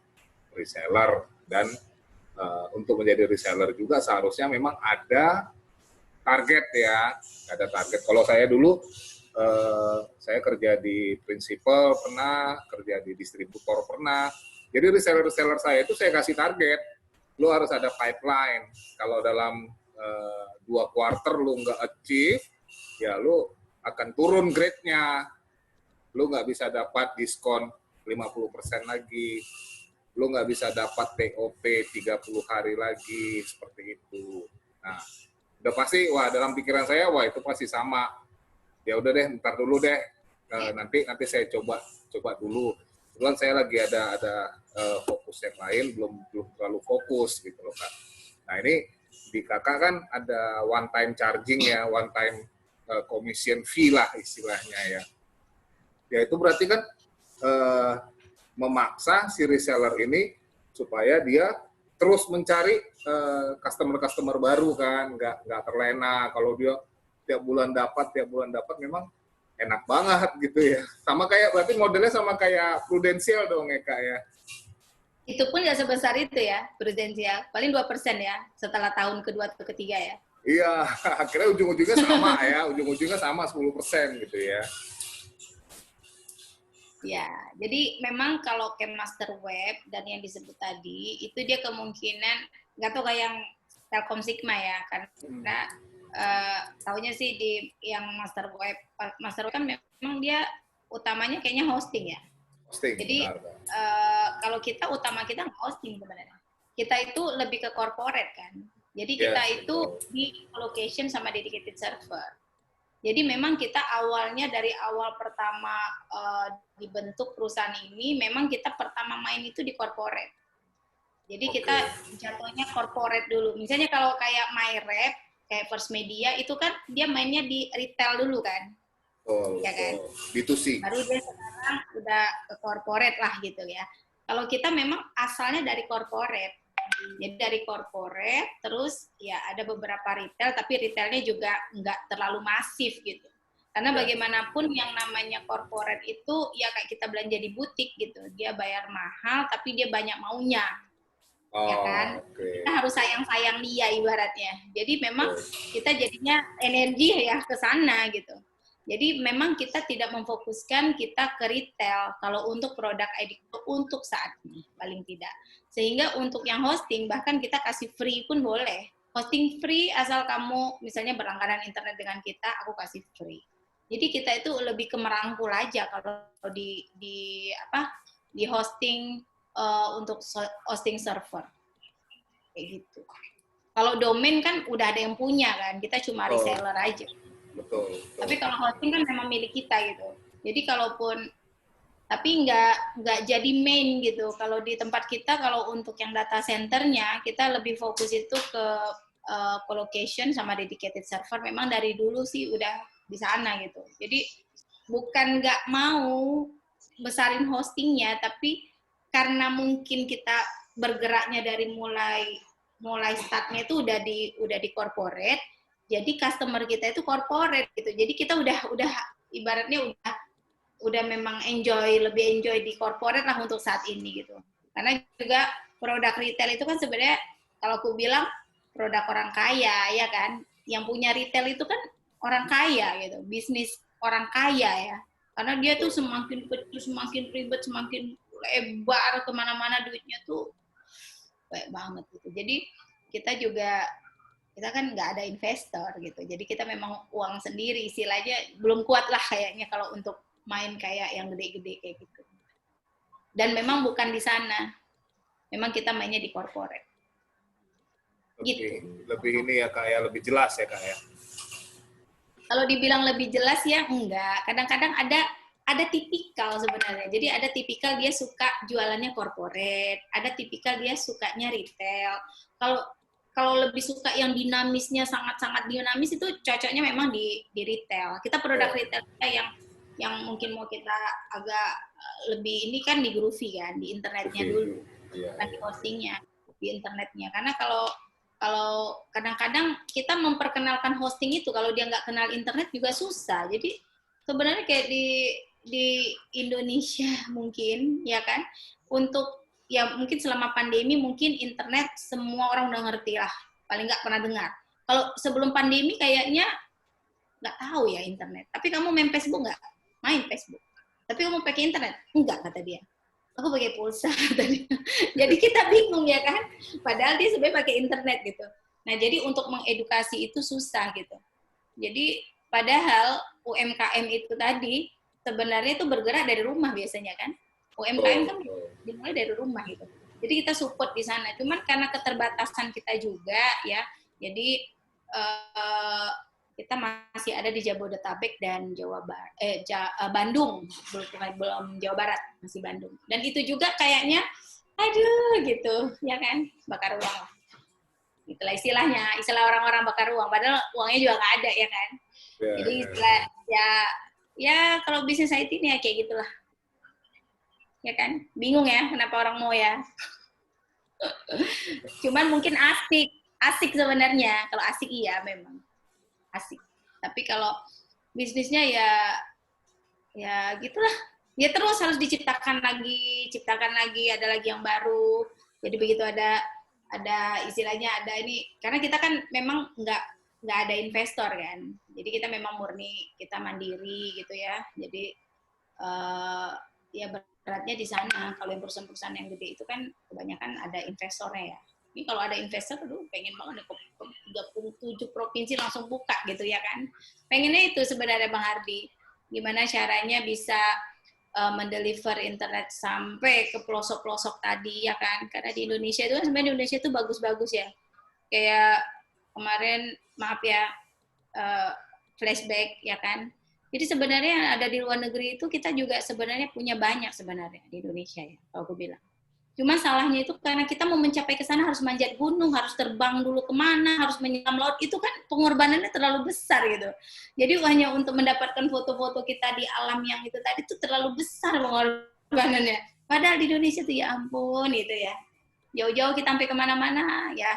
reseller, dan untuk menjadi reseller juga seharusnya memang ada target ya, ada target. Kalau saya dulu saya kerja di principal pernah, kerja di distributor pernah. Jadi reseller saya itu saya kasih target. Lu harus ada pipeline. Kalau dalam 2 quarter lu nggak achieve, ya lu akan turun grade-nya. lu nggak bisa dapat diskon 50% lagi, lu nggak bisa dapat TOP 30 hari lagi, seperti itu. Nah, udah pasti, wah dalam pikiran saya, wah itu pasti sama. Ya udah deh, ntar dulu deh, nanti saya coba dulu. Kebetulan saya lagi ada fokus yang lain, belum terlalu fokus gitu loh Kak. Nah ini di Kakak kan ada one time charging ya, one time commission fee lah istilahnya ya. Ya itu berarti kan memaksa si reseller ini supaya dia terus mencari customer baru kan, nggak terlena. Kalau dia tiap bulan dapat memang enak banget gitu ya. Sama kayak, berarti modelnya sama kayak Prudential dong ya Kak ya. Itu pun nggak sebesar itu ya, Prudential. Paling 2% ya, setelah tahun kedua atau ketiga ya. Iya, akhirnya ujung-ujungnya sama ya, ujung-ujungnya sama 10% gitu ya. Ya, jadi memang kalau Camp Master Web dan yang disebut tadi, itu dia kemungkinan, nggak tahu kayak yang Telkom Sigma ya, karena tahunya sih di yang Master Web kan memang dia utamanya kayaknya hosting ya. Hosting, jadi kalau utama kita hosting sebenarnya. Kita itu lebih ke corporate kan. Jadi kita itu di location sama dedicated server. Jadi memang kita awalnya dari awal pertama dibentuk perusahaan ini, memang kita pertama main itu di corporate. Jadi kita jatuhnya corporate dulu. Misalnya kalau kayak MyRep, kayak First Media, itu kan dia mainnya di retail dulu kan. Ya kan? B2C. Baru dia sekarang udah ke corporate lah gitu ya. Kalau kita memang asalnya dari corporate. Jadi dari corporate, terus ya ada beberapa retail, tapi retailnya juga nggak terlalu masif gitu. Karena bagaimanapun yang namanya corporate itu ya kayak kita belanja di butik gitu. Dia bayar mahal, tapi dia banyak maunya. Ya kan? Kita harus sayang-sayang dia ibaratnya. Jadi memang kita jadinya energi ya ke sana gitu. Jadi memang kita tidak memfokuskan kita ke retail kalau untuk produk ID untuk saat ini paling tidak. Sehingga untuk yang hosting bahkan kita kasih free pun boleh. Hosting free asal kamu misalnya berlangganan internet dengan kita, aku kasih free. Jadi kita itu lebih ke merangkul aja kalau di hosting untuk hosting server. Kayak gitu. Kalau domain kan udah ada yang punya kan, kita cuma reseller aja. Betul. Tapi kalau hosting kan memang milik kita gitu. Jadi kalaupun tapi nggak jadi main gitu. Kalau di tempat kita, kalau untuk yang data centernya kita lebih fokus itu ke colocation sama dedicated server. Memang dari dulu sih udah di sana gitu. Jadi bukan nggak mau besarin hostingnya, tapi karena mungkin kita bergeraknya dari mulai startnya itu udah di corporate. Jadi customer kita itu corporate gitu. Jadi kita udah ibaratnya udah memang lebih enjoy di corporate lah untuk saat ini gitu. Karena juga produk retail itu kan sebenarnya kalau aku bilang produk orang kaya ya kan. Yang punya retail itu kan orang kaya gitu, bisnis orang kaya ya. Karena dia tuh semakin kecil, semakin ribet, semakin lebar kemana-mana duitnya tuh banyak banget gitu. Jadi kita kan nggak ada investor gitu, jadi kita memang uang sendiri, istilahnya belum kuat lah kayaknya kalau untuk main kayak yang gede-gede kayak gitu. Dan memang bukan di sana, memang kita mainnya di corporate. Lebih ini ya Kak ya, lebih jelas ya Kak ya. Kalau dibilang lebih jelas ya enggak, kadang-kadang ada tipikal sebenarnya. Jadi ada tipikal dia suka jualannya corporate, ada tipikal dia sukanya retail. Kalau lebih suka yang dinamisnya sangat-sangat dinamis itu cocoknya memang di retail. Kita produk retail kita yang mungkin mau kita agak lebih ini kan di Groovy kan, di internetnya dulu. Lagi hostingnya di internetnya. Karena kalau kadang-kadang kita memperkenalkan hosting itu kalau dia nggak kenal internet juga susah. Jadi sebenarnya kayak di Indonesia mungkin ya kan, untuk ya mungkin selama pandemi mungkin internet semua orang udah ngerti lah, paling nggak pernah dengar. Kalau sebelum pandemi kayaknya nggak tahu ya internet. Tapi kamu main Facebook nggak? Main Facebook. Tapi kamu pakai internet? Enggak, kata dia. Aku pakai pulsa, kata dia. Jadi kita bingung ya kan? Padahal dia sebenarnya pakai internet gitu. Nah jadi untuk mengedukasi itu susah gitu. Jadi padahal UMKM itu tadi sebenarnya itu bergerak dari rumah biasanya kan. UMKM kan dimulai dari rumah gitu. Jadi kita support di sana. Cuman karena keterbatasan kita juga ya, jadi kita masih ada di Jabodetabek dan Bandung, belum Jawa Barat, masih Bandung. Dan itu juga kayaknya, aduh gitu, ya kan, bakar uang lah. Itulah istilahnya, istilah orang-orang bakar uang. Padahal uangnya juga nggak ada ya kan. Jadi istilah ya kalau bisnis IT ini ya kayak gitulah. Ya kan, bingung ya kenapa orang mau ya. Cuman mungkin asik sebenarnya. Kalau asik iya memang asik. Tapi kalau bisnisnya ya gitulah. Ya terus harus diciptakan lagi, ada lagi yang baru. Jadi begitu ada istilahnya ada ini, karena kita kan memang nggak ada investor kan. Jadi kita memang murni, kita mandiri gitu ya. Jadi ya beratnya di sana. Kalau yang perusahaan-perusahaan yang gede itu kan kebanyakan ada investornya ya. Ini kalau ada investor, pengen banget 37 provinsi langsung buka gitu ya kan. Pengennya itu sebenarnya Bang Hardi. Gimana caranya bisa mendeliver internet sampai ke pelosok-pelosok tadi ya kan. Karena di Indonesia itu kan sebenarnya Indonesia itu bagus-bagus ya. Kayak kemarin, maaf ya, flashback ya kan. Jadi sebenarnya yang ada di luar negeri itu kita juga sebenarnya punya banyak sebenarnya di Indonesia ya, kalau aku bilang. Cuma salahnya itu karena kita mau mencapai ke sana harus manjat gunung, harus terbang dulu kemana, harus menyelam laut, itu kan pengorbanannya terlalu besar gitu. Jadi hanya untuk mendapatkan foto-foto kita di alam yang itu tadi itu terlalu besar pengorbanannya. Padahal di Indonesia tuh ya ampun gitu ya. Jauh-jauh kita sampai kemana-mana ya.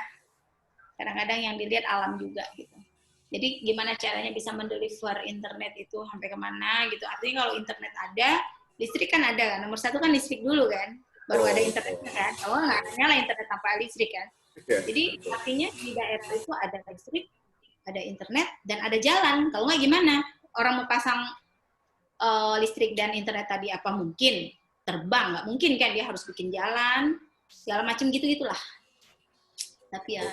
Kadang-kadang yang dilihat alam juga gitu. Jadi gimana caranya bisa mendeliver internet itu sampai kemana gitu. Artinya kalau internet ada, listrik kan ada kan. Nomor satu kan listrik dulu kan. Baru ada internetnya kan. Kalau nggak nyala internet tanpa listrik kan. Jadi artinya di daerah itu ada listrik, ada internet, dan ada jalan. Kalau nggak gimana? Orang mau pasang listrik dan internet tadi apa mungkin? Terbang, nggak mungkin kan. Dia harus bikin jalan, segala macam gitu-gitulah. Tapi ya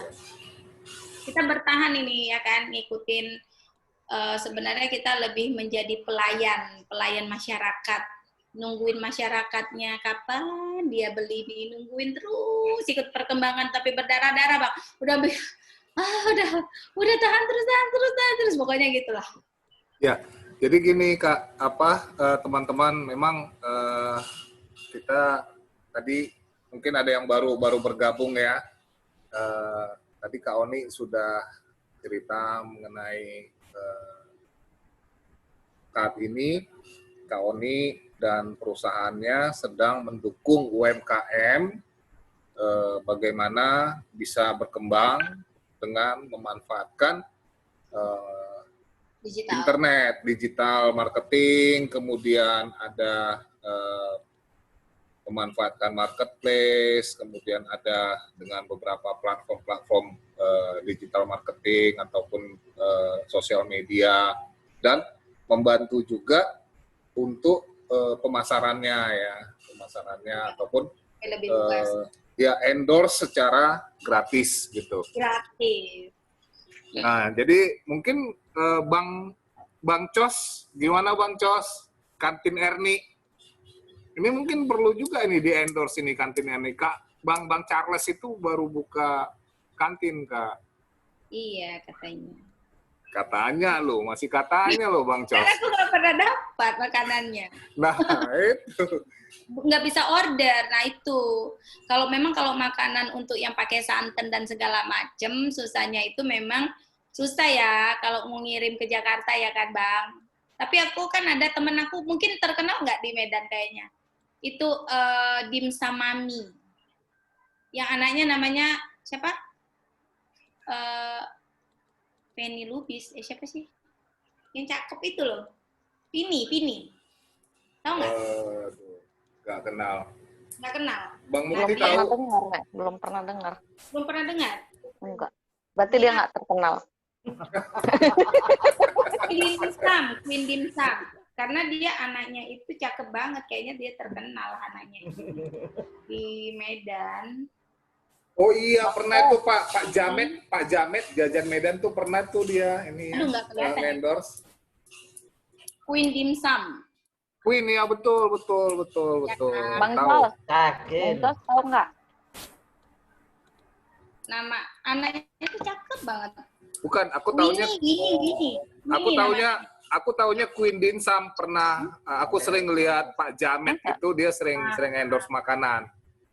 kita bertahan ini ya kan, ngikutin sebenarnya kita lebih menjadi pelayan masyarakat, nungguin masyarakatnya kapan dia beli, nungguin terus ikut perkembangan tapi berdarah-darah Bang. Udah tahan terus pokoknya gitulah. Ya, jadi gini Kak, teman-teman memang kita tadi mungkin ada yang baru bergabung ya. Tadi Kak Oni sudah cerita mengenai saat ini Kak Oni dan perusahaannya sedang mendukung UMKM bagaimana bisa berkembang dengan memanfaatkan digital marketing, kemudian ada memanfaatkan marketplace, kemudian ada dengan beberapa platform digital marketing ataupun sosial media, dan membantu juga untuk pemasarannya ataupun ya endorse secara gratis gitu. Gratis. Nah, jadi mungkin Bang Cos, gimana Bang Cos? Kantin Erni. Ini mungkin perlu juga ini di-endorse ini kantin Erni. Kak, Bang Charles itu baru buka kantin, Kak. Iya, katanya. Katanya loh, masih katanya loh Bang Cos. Karena aku nggak pernah dapat makanannya. Nah, itu. Nggak bisa order. Nah, itu. Kalau makanan untuk yang pakai santan dan segala macam, susahnya itu memang susah ya kalau mau ngirim ke Jakarta ya kan, Bang. Tapi aku kan ada temen aku, mungkin terkenal nggak di Medan kayaknya. Itu Dimsum Mami. Yang anaknya namanya siapa? Penny Lubis. Siapa sih? Yang cakep itu loh. Pini. Tahu nggak? Nggak kenal. Nggak kenal. Bang Mukti tahu? Belum pernah dengar. Belum pernah dengar? Enggak. Berarti dia nggak terkenal. Queen Dimsum. Karena dia anaknya itu cakep banget, kayaknya dia terkenal anaknya itu di Medan. Oh iya, pernah itu Pak Jamet Jajan Medan tuh pernah tuh dia ini endorse. Queen Dimsum. Queen ya, betul. Bang Tahu. Sos, Yakin. Bang Sos tahu nggak? Nama anaknya itu cakep banget. Bukan, aku taunya Gini. aku taunya Queen Din Sam pernah aku sering lihat Pak Jamet itu dia sering endorse makanan.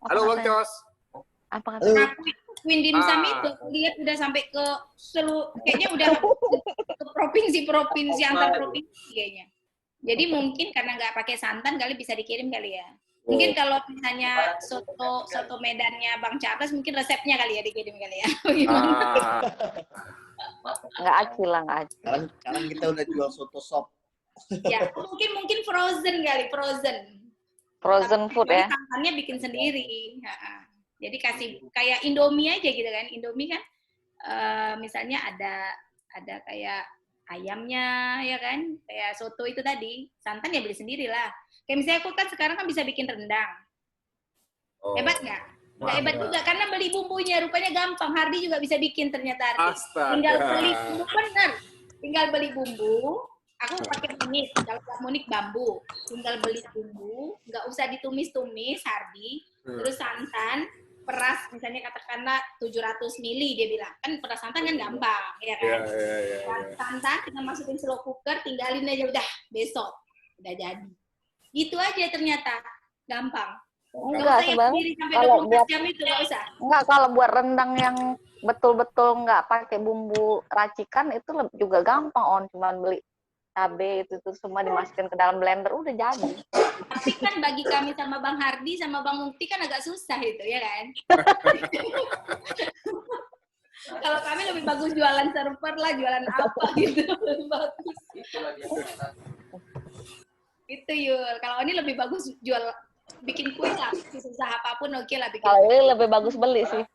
Halo Bang katanya? Cos. Apa katanya? Nah, Queen Dimsum itu lihat udah sampai ke seluruh, kayaknya udah ke provinsi antar provinsi kayaknya. Jadi mungkin karena nggak pakai santan kali bisa dikirim kali ya. Mungkin kalau misalnya soto Medannya Bang Charles mungkin resepnya kali ya dikirim kali ya. Nggak aci lah, nggak aci. Sekarang kita udah jual soto sop. Ya, mungkin frozen kali, Frozen food ya. Santannya bikin sendiri. Jadi kasih kayak Indomie aja gitu kan. Indomie kan misalnya ada kayak ayamnya ya kan, kayak soto itu tadi, santan ya beli sendiri lah. Kayak misalnya aku kan sekarang kan bisa bikin rendang. Hebat nggak? Nggak hebat juga karena beli bumbunya, rupanya gampang. Hardi juga bisa bikin ternyata Hardi. Astaga. Tinggal beli bumbu, bener. Tinggal beli bumbu. Aku pakai munik, kalau munik bambu. Tinggal beli bumbu, nggak usah ditumis-tumis Hardi. Terus santan, peras misalnya katakanlah 700 mili dia bilang. Kan peras santan kan gampang, ya kan? Iya. Santan kita masukin slow cooker, tinggalin aja udah besok. Udah jadi. Gitu aja ternyata. Gampang. Enggak, sebenarnya sampai kalau 24 buat jam itu nggak usah. enggak, kalau buat rendang yang betul-betul nggak pakai bumbu racikan itu juga gampang, cuman beli cabai itu semua dimasukin ke dalam blender udah jadi. Tapi kan bagi kami sama Bang Hardi sama Bang Mukti kan agak susah itu ya kan. Kalau kami lebih bagus jualan server lah, jualan apa gitu. Bagus. Itu Yul. Kalau ini lebih bagus jual bikin kue lah, susah apapun oke lah bikin. Kalau ini lebih bagus beli sih.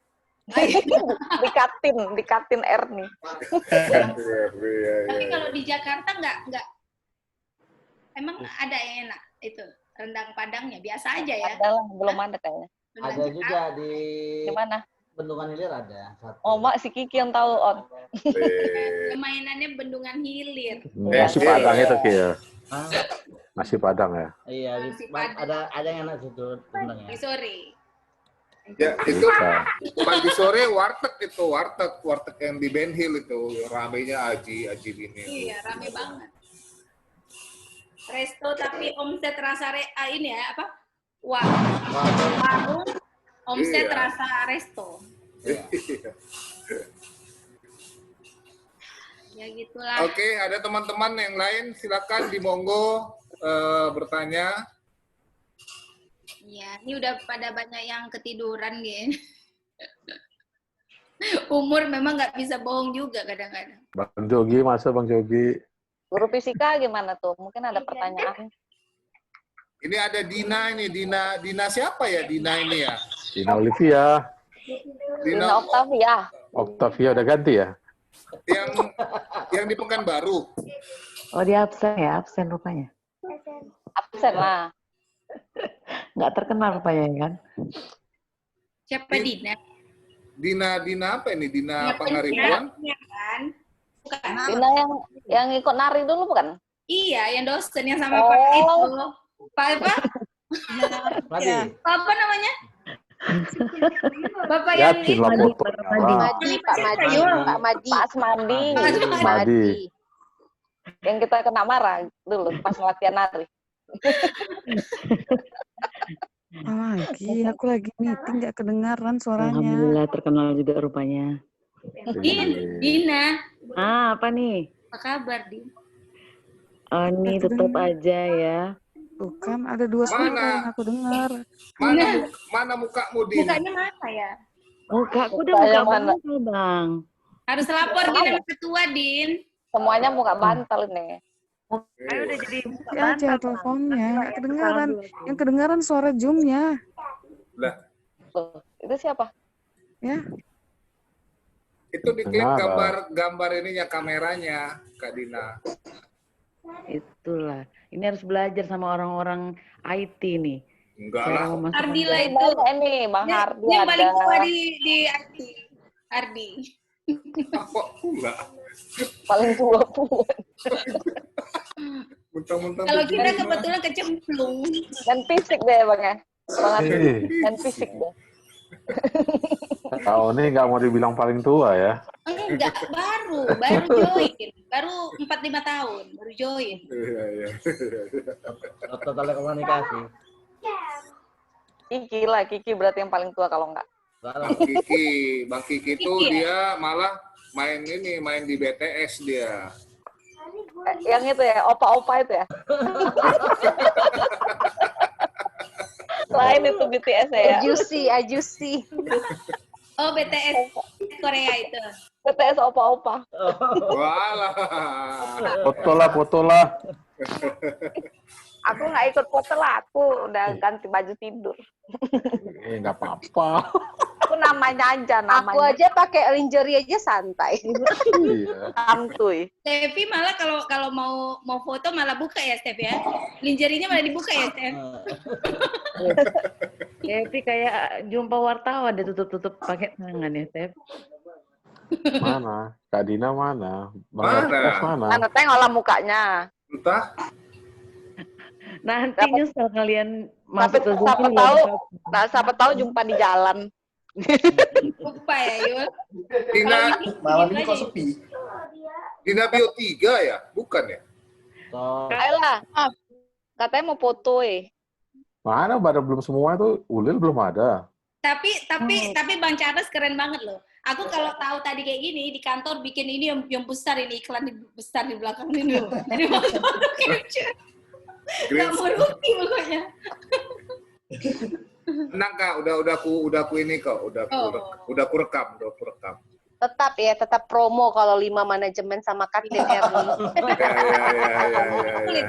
dikatin R nih. Tapi kalau di Jakarta nggak emang ada yang enak itu rendang Padangnya biasa aja ya. Ada lah, belum ada kayaknya. Ada juga di mana? Bendungan Hilir ada satu. Oh, Mak, si Kiki yang tahu, On. Mainannya Bendungan Hilir. Nasi Padang itu Ki ya. Ah, Nasi Padang ya. iya, Nasi Padang. ada yang enak situ rendangnya. Di sore. Ya, itu pagi sore warteg yang di Ben Hill itu ramenya Aji ini. Iya, rame banget. Resto tapi omset rasa ini ya apa? Warung omset Iya. rasa resto. Ya gitulah. Oke, ada teman-teman yang lain silakan dimonggo bertanya. Iya, ini udah pada banyak yang ketiduran gitu. Umur memang nggak bisa bohong juga kadang-kadang. Bang Jogi, masa Bang Jogi? Guru fisika gimana tuh? Mungkin ada pertanyaan. Ini ada Dina ini, Dina siapa ya Dina ini ya? Dina Olivia. Dina Octavia. Octavia udah ganti ya? Yang di Pekanbaru. Oh, dia absen rupanya. Absen lah. Nggak terkenal rupanya kan? Siapa Dina? Dina apa ini? Dina Pangaribuan? Iya kan? Bukan. Dina yang ikut nari dulu bukan? Iya, yang dosen yang sama Pak itu. Pak apa? Madi. Apa namanya? Bapak yang Yakin itu. lah foto. Pak Asmadi. Madi. Yang kita kena marah dulu pas latihan nari. Lagi, aku lagi meeting nggak kedengaran suaranya. Alhamdulillah terkenal juga rupanya. Dina. Apa nih? Apa kabar, Din? Oh, ini tetap aja ya. Bukan, ada dua suara yang aku dengar. Mana mukamu Dina? Mukanya mana ya? Oh, Kak, aku udah Saya buka mana? bantal, Bang. Harus lapor Din sama ketua, Din. Semuanya muka bantal ini. Ayo udah jadi buka Ya aja teleponnya, nggak kedengaran. Yang kedengaran suara Zoom-nya. Lah, Tuh, itu siapa? Ya, itu diklaim Kenapa? gambar ininya kameranya Kak Dina. Itulah. Ini harus belajar sama orang-orang IT nih. Enggak Cara lah. memasukkan Ardila itu. Banyak ini, Bang Hardi Yang paling tua ada. di IT. Ardi. Kok enggak? Paling tua pun. Mentang-mentang Kalau begini kita mah. kebetulan kecemplung. Dan fisik deh Bang ya. Bang Ardi. Eh, Dan fisik deh. Kak Oni nggak mau dibilang paling tua ya. Enggak, baru join. Baru 4-5 tahun, baru join. Iya, iya. Dokter telekomunikasi. Kiki berarti yang paling tua kalau enggak. Sekarang Bang Kiki itu Kiki ya? dia malah main di BTS dia. Yang itu ya, opa-opa itu ya. Lain itu BTS ya. Ajusi. Oh, BTS Korea itu. BTS opa-opa. Walah. Foto lah. Aku nggak ikut foto lah, aku udah ganti baju tidur. Nggak apa-apa. Aku namanya aja, Aku namanya. aja pakai lingerie aja santai. Iya. Santuy. Steffi malah kalau mau foto malah buka ya, Steph ya. Linjerinya malah dibuka ya, Steph. Tapi kayak jumpa wartawan dia tutup-tutup pakai tangan ya, Tep. Mana? Kak Dina mana? Mana? Mana? Mana tengoklah mukanya. Entah. Nanti nyesel kalian masuk ke Zoom siapa nggak tahu, apa-apa. nah, siapa tahu jumpa di jalan. Lupa ya, Yul. Dina, Malam ini kok sepi? Dina Bio 3 ya? Bukan ya? so, Ayolah, katanya mau foto Mana? Pada belum semua itu. Ulil belum ada. Tapi Bang Charles keren banget loh. Aku kalau tahu tadi kayak gini di kantor bikin ini yang besar ini iklan besar di belakang ini loh. Jadi waktu capture. Gak mau rugi pokoknya. Tenang Kak, udah aku ini kok, udah aku rekam. Tetap promo kalau 5 manajemen sama KTR. Ya.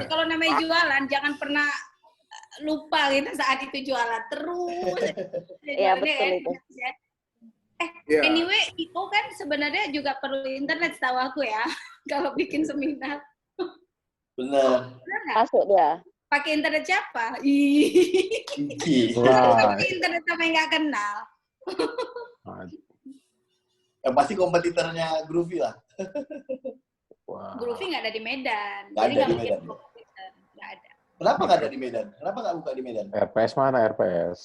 Kalau namanya jualan jangan pernah lupa gitu saat itu jualan terus. Iya, betul itu. Ya. Anyway, itu kan sebenarnya juga perlu internet setahu aku ya. Kalau bikin seminar. Bener. Benar nggak? Masuk dia. Pakai internet siapa? Ih. Wah. Pakai internet sama yang nggak kenal. Yang pasti kompetitornya Groovy lah. Wah. Groovy nggak ada di Medan. Nggak Jadi ada nggak di mungkin Medan. kompetitor. Nggak ada. Kenapa nggak ada di Medan? Kenapa nggak buka di Medan? RPS mana? RPS.